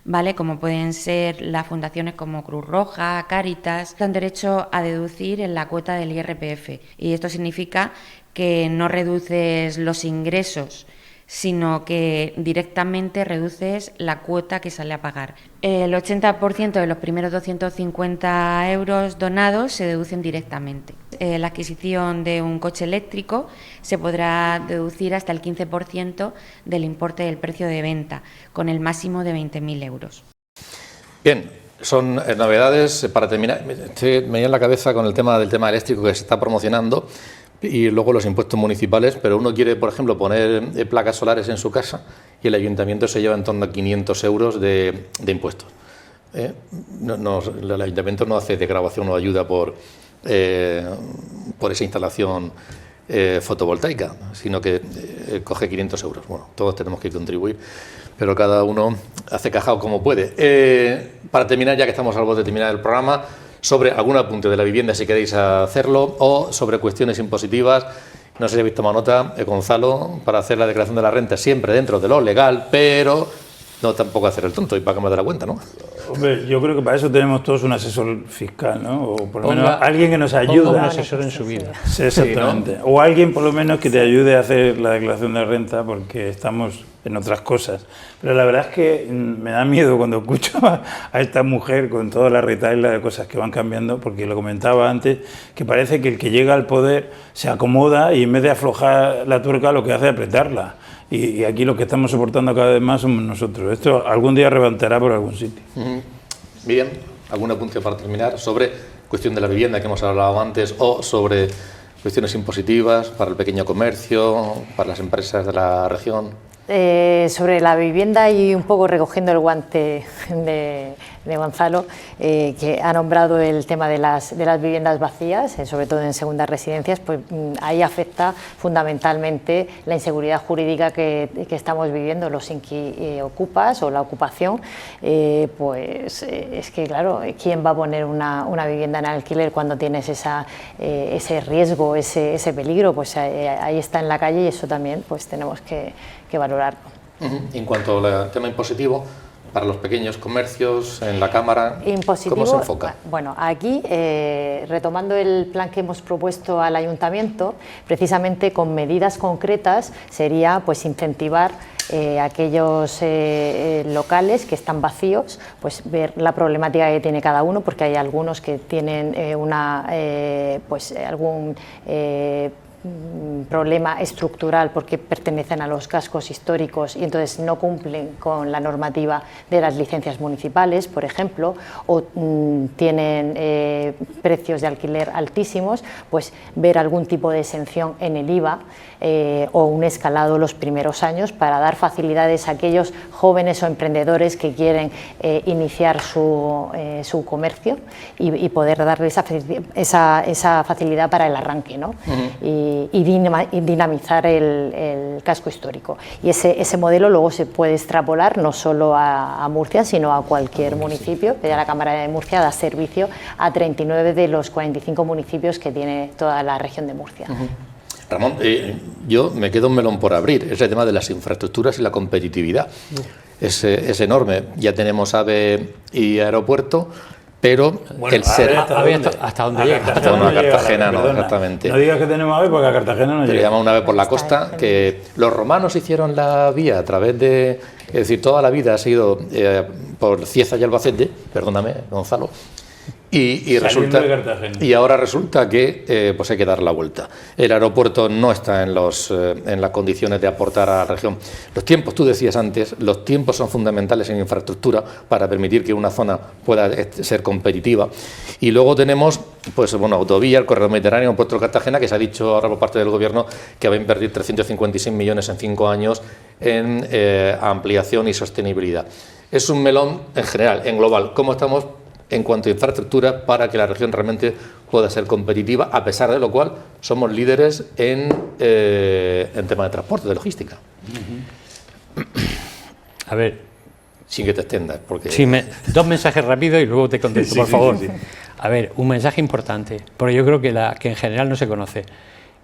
¿vale? Como pueden ser las fundaciones como Cruz Roja, Cáritas, dan derecho a deducir en la cuota del IRPF. Y esto significa que no reduces los ingresos, sino que directamente reduces la cuota que sale a pagar. El 80% de los primeros 250 euros donados se deducen directamente. La adquisición de un coche eléctrico se podrá deducir hasta el 15% del importe del precio de venta, con el máximo de 20.000 euros. Bien, son novedades. Para terminar, me viene en la cabeza con el tema eléctrico que se está promocionando y luego los impuestos municipales, pero uno quiere, por ejemplo, poner placas solares en su casa y el ayuntamiento se lleva en torno a 500 euros de impuestos. El ayuntamiento no hace desgravación o ayuda por esa instalación fotovoltaica, sino que coge 500 euros. Bueno, todos tenemos que contribuir, pero cada uno hace cajao como puede. Para terminar, ya que estamos al borde de terminar el programa, sobre algún apunte de la vivienda, si queréis hacerlo, o sobre cuestiones impositivas. No sé si habéis tomado nota, Gonzalo, para hacer la declaración de la renta siempre dentro de lo legal, pero no tampoco hacer el tonto y para que me dé la cuenta, ¿no? Hombre, yo creo que para eso tenemos todos un asesor fiscal, ¿no? O por lo menos alguien que nos ayude. Un asesor en su vida. Sí, exactamente. Sí, ¿no? O alguien por lo menos que te ayude a hacer la declaración de renta, porque estamos en otras cosas. Pero la verdad es que me da miedo cuando escucho a esta mujer con toda la retahíla de cosas que van cambiando, porque lo comentaba antes, que parece que el que llega al poder se acomoda y en vez de aflojar la tuerca lo que hace es apretarla. Y aquí lo que estamos soportando cada vez más somos nosotros. Esto algún día reventará por algún sitio. Bien, ¿algún apunte para terminar sobre cuestión de la vivienda que hemos hablado antes o sobre cuestiones impositivas para el pequeño comercio, para las empresas de la región? Sobre la vivienda y un poco recogiendo el guante de Gonzalo, que ha nombrado el tema de las viviendas vacías, sobre todo en segundas residencias, pues ahí afecta fundamentalmente la inseguridad jurídica que estamos viviendo, los ocupas o la ocupación, pues es que claro, ¿quién va a poner una vivienda en alquiler cuando tienes ese riesgo, ese peligro? Pues ahí está en la calle y eso también pues tenemos que valorarlo. En cuanto al tema impositivo, para los pequeños comercios, en la Cámara, ¿cómo se enfoca? Bueno, aquí, retomando el plan que hemos propuesto al Ayuntamiento, precisamente con medidas concretas sería pues incentivar aquellos locales que están vacíos, pues ver la problemática que tiene cada uno, porque hay algunos que tienen algún problema estructural porque pertenecen a los cascos históricos y entonces no cumplen con la normativa de las licencias municipales, por ejemplo, o tienen precios de alquiler altísimos, pues ver algún tipo de exención en el IVA o un escalado los primeros años para dar facilidades a aquellos jóvenes o emprendedores que quieren iniciar su comercio y poder darle esa facilidad para el arranque, ¿no? Y dinamizar el casco histórico. Y ese modelo luego se puede extrapolar no solo a Murcia, sino a cualquier municipio, que ya la Cámara de Murcia da servicio a 39 de los 45 municipios que tiene toda la región de Murcia. Ramón, yo me quedo un melón por abrir, ese tema de las infraestructuras y la competitividad. Es enorme, ya tenemos AVE y aeropuerto, pero bueno, el ser... ¿Hasta dónde llega? Hasta a Cartagena no, exactamente. No digas que tenemos AVE porque a Cartagena no llega. Se llama un AVE por la costa, que los romanos hicieron la vía a través de... Es decir, toda la vida ha sido por Cieza y Albacete, perdóname, Gonzalo, y ahora resulta que pues hay que dar la vuelta. El aeropuerto no está en las condiciones de aportar a la región. Los tiempos, tú decías antes, los tiempos son fundamentales en infraestructura para permitir que una zona pueda ser competitiva. Y luego tenemos, pues bueno, autovía, el corredor mediterráneo, el puerto de Cartagena, que se ha dicho ahora por parte del gobierno que va a invertir 356 millones en 5 años en ampliación y sostenibilidad. Es un melón en general, en global. ¿Cómo estamos en cuanto a infraestructura para que la región realmente pueda ser competitiva, a pesar de lo cual somos líderes en tema de transporte, de logística? A ver, sin que te extiendas, porque... Sí, dos mensajes rápidos y luego te contesto, por favor. Sí. A ver, un mensaje importante, porque yo creo que en general no se conoce.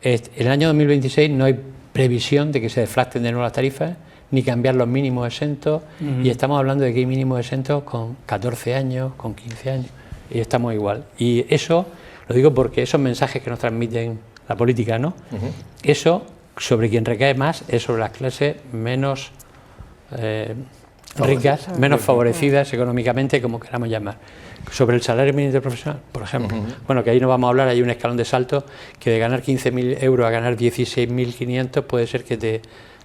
En el año 2026 no hay previsión de que se deflacten de nuevo las tarifas, ni cambiar los mínimos exentos, y estamos hablando de que hay mínimos exentos con 14 años, con 15 años, y estamos igual. Y eso, lo digo porque esos mensajes que nos transmiten la política, ¿no? Eso, sobre quien recae más, es sobre las clases menos ricas, menos favorecidas económicamente, como queramos llamar. Sobre el salario mínimo interprofesional, por ejemplo. Bueno, que ahí no vamos a hablar, hay un escalón de salto que de ganar 15.000 euros a ganar 16.500 puede ser que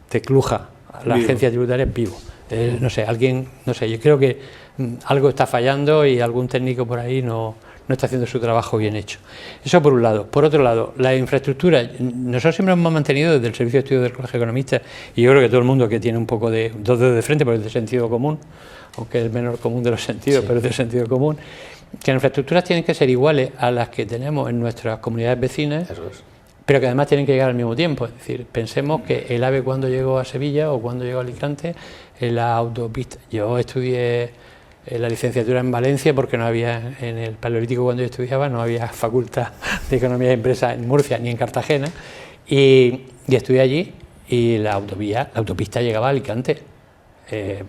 te cluja la agencia tributaria vivo. No sé, yo creo que algo está fallando y algún técnico por ahí no está haciendo su trabajo bien hecho. Eso por un lado. Por otro lado, la infraestructura, nosotros siempre hemos mantenido desde el Servicio de Estudios del Colegio de Economistas, y yo creo que todo el mundo que tiene un poco de dos dedos de frente, porque es de sentido común, aunque es el menor común de los sentidos, pero es de sentido común, que las infraestructuras tienen que ser iguales a las que tenemos en nuestras comunidades vecinas. Eso es. Pero que además tienen que llegar al mismo tiempo. Es decir, pensemos que el AVE cuando llegó a Sevilla o cuando llegó a Alicante, en la autopista. Yo estudié la licenciatura en Valencia porque no había, en el Paleolítico cuando yo estudiaba, no había facultad de Economía de Empresa en Murcia ni en Cartagena, y estudié allí y la autopista llegaba a Alicante.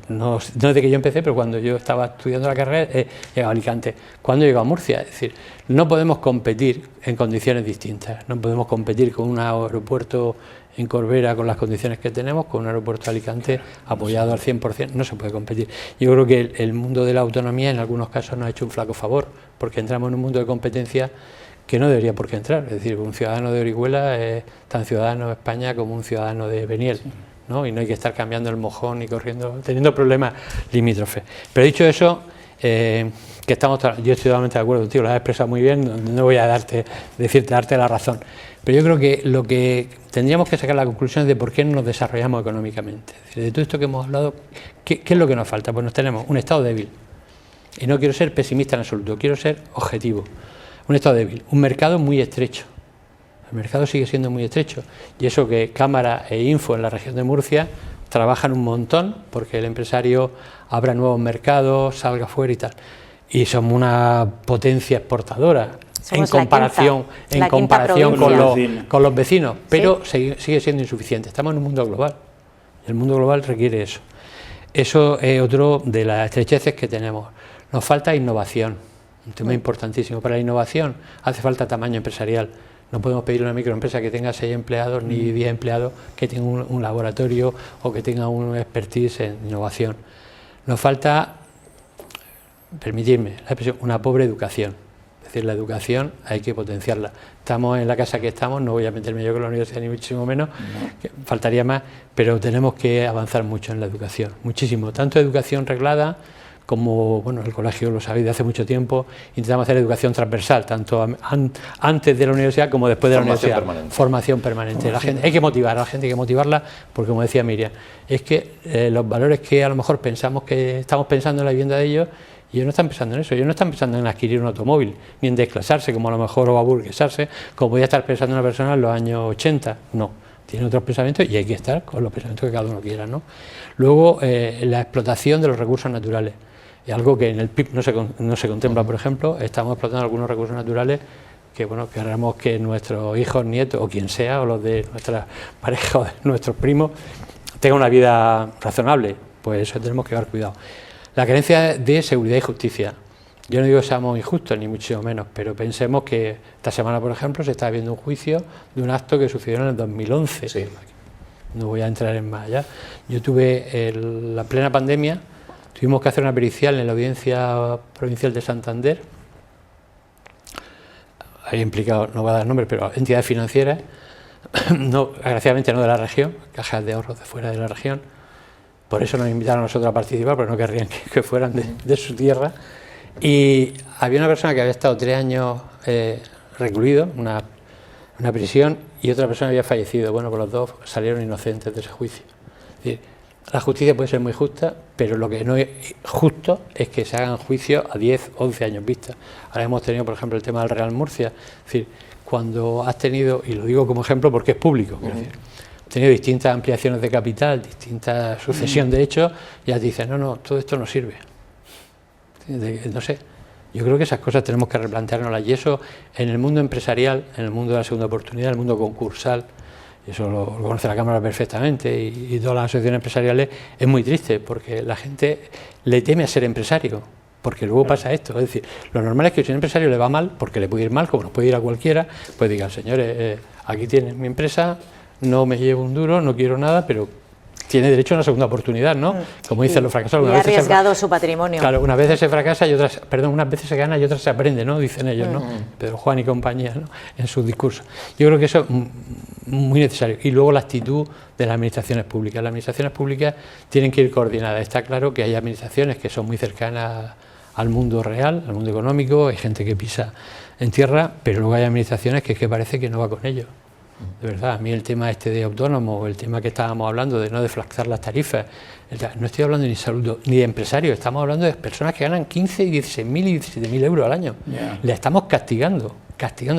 no desde que yo empecé, pero cuando yo estaba estudiando la carrera, llegaba a Alicante. ¿Cuándo llegó a Murcia? Es decir, no podemos competir en condiciones distintas, no podemos competir con un aeropuerto en Corbera con las condiciones que tenemos, con un aeropuerto de Alicante apoyado al 100%, no se puede competir. Yo creo que el mundo de la autonomía en algunos casos nos ha hecho un flaco favor, porque entramos en un mundo de competencia que no debería por qué entrar. Es decir, un ciudadano de Orihuela es tan ciudadano de España como un ciudadano de Beniel, ¿no? Y no hay que estar cambiando el mojón y corriendo, teniendo problemas limítrofes. Pero dicho eso, que yo estoy totalmente de acuerdo contigo, lo has expresado muy bien, no voy a darte la razón. Pero yo creo que lo que tendríamos que sacar la conclusión es de por qué no nos desarrollamos económicamente. Es decir, de todo esto que hemos hablado, ¿qué es lo que nos falta? Pues nos tenemos un Estado débil. Y no quiero ser pesimista en absoluto, quiero ser objetivo. Un Estado débil, un mercado muy estrecho. El mercado sigue siendo muy estrecho. Y eso que Cámara e Info en la región de Murcia trabajan un montón porque el empresario abra nuevos mercados, salga fuera y tal. Y somos una potencia exportadora. Somos en comparación con los vecinos, pero ¿sí? sigue siendo insuficiente. Estamos en un mundo global, el mundo global requiere eso. Eso es otro de las estrecheces que tenemos. Nos falta innovación, un tema importantísimo. Para la innovación hace falta tamaño empresarial. No podemos pedirle a una microempresa que tenga 6 empleados ni 10 empleados, que tenga un laboratorio o que tenga un expertise en innovación. Nos falta, permitidme la expresión, una pobre educación. Es decir, la educación hay que potenciarla. Estamos en la casa que estamos, no voy a meterme yo con la universidad ni muchísimo menos, que faltaría más, pero tenemos que avanzar mucho en la educación, muchísimo. Tanto educación reglada como, bueno, el colegio lo sabéis de hace mucho tiempo, intentamos hacer educación transversal, tanto antes de la universidad como después de la universidad. Formación permanente. La gente, hay que motivar a la gente, hay que motivarla, porque como decía Miriam, es que los valores que a lo mejor pensamos que estamos pensando en la vivienda de ellos, y ellos no están pensando en eso, ellos no están pensando en adquirir un automóvil, ni en desclasarse, como a lo mejor, o aburguesarse, como podía estar pensando una persona en los años 80, no, tiene otros pensamientos y hay que estar con los pensamientos que cada uno quiera, ¿no? Luego, la explotación de los recursos naturales, es algo que en el PIB no se contempla, por ejemplo, estamos explotando algunos recursos naturales que, bueno, queremos que nuestros hijos, nietos, o quien sea, o los de nuestras parejas o de nuestros primos, tengan una vida razonable, pues eso tenemos que dar cuidado. La carencia de seguridad y justicia. Yo no digo que seamos injustos, ni mucho menos, pero pensemos que esta semana, por ejemplo, se está viendo un juicio de un acto que sucedió en el 2011. Sí. No voy a entrar en más allá. Yo tuve la plena pandemia, tuvimos que hacer una pericial en la Audiencia Provincial de Santander. Hay implicado, no voy a dar nombres, pero entidades financieras, no, desgraciadamente no de la región, cajas de ahorros de fuera de la región. Por eso nos invitaron a nosotros a participar, porque no querrían que fueran de su tierra. Y había una persona que había estado 3 años recluido, una prisión, y otra persona había fallecido. Bueno, pues los dos salieron inocentes de ese juicio. Es decir, la justicia puede ser muy justa, pero lo que no es justo es que se hagan juicios a 10, 11 años vista. Ahora hemos tenido, por ejemplo, el tema del Real Murcia. Es decir, cuando has tenido, y lo digo como ejemplo porque es público, es decir, tenido distintas ampliaciones de capital, distinta sucesión de hechos, ya te dicen, no, todo esto no sirve. No sé, yo creo que esas cosas tenemos que replanteárnoslas, y eso en el mundo empresarial, en el mundo de la segunda oportunidad, en el mundo concursal, eso lo conoce la Cámara perfectamente, y todas las asociaciones empresariales, es muy triste, porque la gente le teme a ser empresario, porque luego pasa esto. Es decir, lo normal es que si a un empresario le va mal, porque le puede ir mal, como nos puede ir a cualquiera, pues digan, señores, aquí tienen mi empresa, no me llevo un duro, no quiero nada, pero tiene derecho a una segunda oportunidad, ¿no? Como dicen los fracasados. Y ha arriesgado su patrimonio. Claro, unas veces se fracasa y otras, unas veces se gana y otras se aprende, ¿no? Dicen ellos, ¿no? Pedro Juan y compañía, ¿no? En sus discursos. Yo creo que eso es muy necesario. Y luego la actitud de las administraciones públicas. Las administraciones públicas tienen que ir coordinadas. Está claro que hay administraciones que son muy cercanas al mundo real, al mundo económico, hay gente que pisa en tierra, pero luego hay administraciones que parece que no va con ello. De verdad, a mí el tema este de autónomo, el tema que estábamos hablando de no deflactar las tarifas, no estoy hablando ni de salud ni de empresarios, estamos hablando de personas que ganan 15, 16.000 y 17.000 euros al año. Le estamos castigando,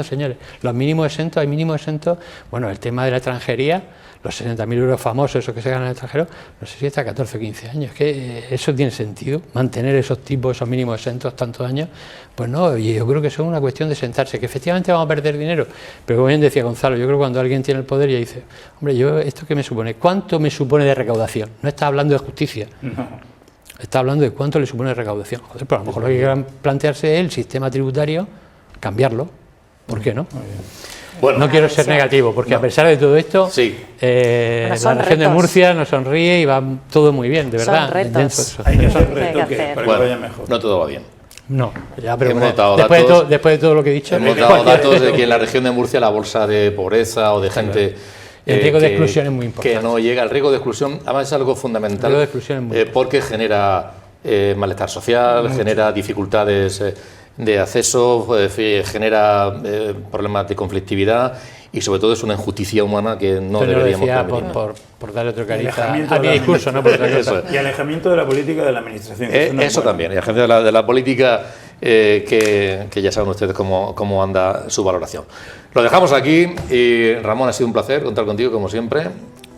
señores. Los mínimos exentos, hay mínimos exentos. Bueno, el tema de la extranjería los 60.000 euros famosos, esos que se ganan en el extranjero, no sé si hasta 14 o 15 años. Que eso tiene sentido, mantener esos tipos, esos mínimos exentos tantos años. Pues no, y yo creo que eso es una cuestión de sentarse, que efectivamente vamos a perder dinero, pero como bien decía Gonzalo, yo creo que cuando alguien tiene el poder y dice, hombre, yo ¿esto qué me supone? ¿Cuánto me supone de recaudación? No está hablando de justicia. No. Está hablando de cuánto le supone recaudación. Joder, pero a lo mejor lo que quieran plantearse es el sistema tributario, cambiarlo. ¿Por qué no? Bueno, no quiero ser negativo, porque a pesar de todo esto, sí. La región de Murcia nos sonríe y va todo muy bien, de verdad. Son retos. Hay que hacer retoques para que vaya mejor. No todo va bien. No, ya, pero después de todo lo que he dicho. Hemos dado datos de que en la región de Murcia la bolsa de pobreza o de gente... El riesgo de exclusión es muy importante. Que no llega. El riesgo de exclusión, además, es algo fundamental. El riesgo de exclusión es muy importante. Porque genera malestar social, genera dificultades de acceso, genera problemas de conflictividad y, sobre todo, es una injusticia humana que no deberíamos permitir. Por darle otro cariz a mi discurso, ¿no? Por otra cosa. Y alejamiento de la política de la administración. Eso también, y alejamiento de la política, que ya saben ustedes cómo anda su valoración. Lo dejamos aquí y, Ramón, ha sido un placer contar contigo, como siempre.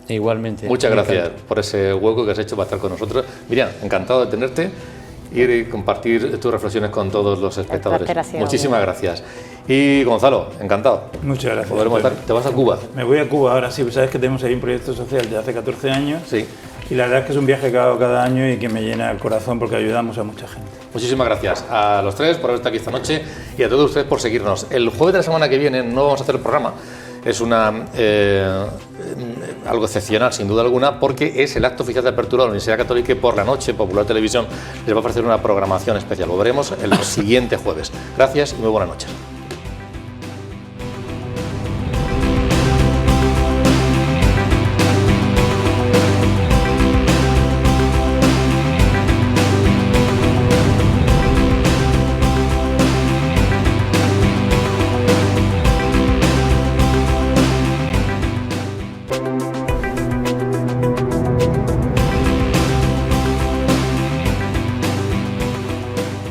Igualmente. Muchas gracias por ese hueco que has hecho para estar con nosotros. Miriam, encantado de tenerte y compartir tus reflexiones con todos los espectadores. Muchísimas gracias. Y Gonzalo, encantado. Muchas gracias. ¿Te vas a Cuba? Me voy a Cuba ahora, sí, pues sabes que tenemos ahí un proyecto social de hace 14 años. Sí. Y la verdad es que es un viaje que hago cada año y que me llena el corazón porque ayudamos a mucha gente. Muchísimas gracias a los tres por haber estado aquí esta noche y a todos ustedes por seguirnos. El jueves de la semana que viene no vamos a hacer el programa. Es algo excepcional, sin duda alguna, porque es el acto oficial de apertura de la Universidad Católica y por la noche Popular Televisión les va a ofrecer una programación especial. Lo veremos el siguiente jueves. Gracias y muy buenas noches.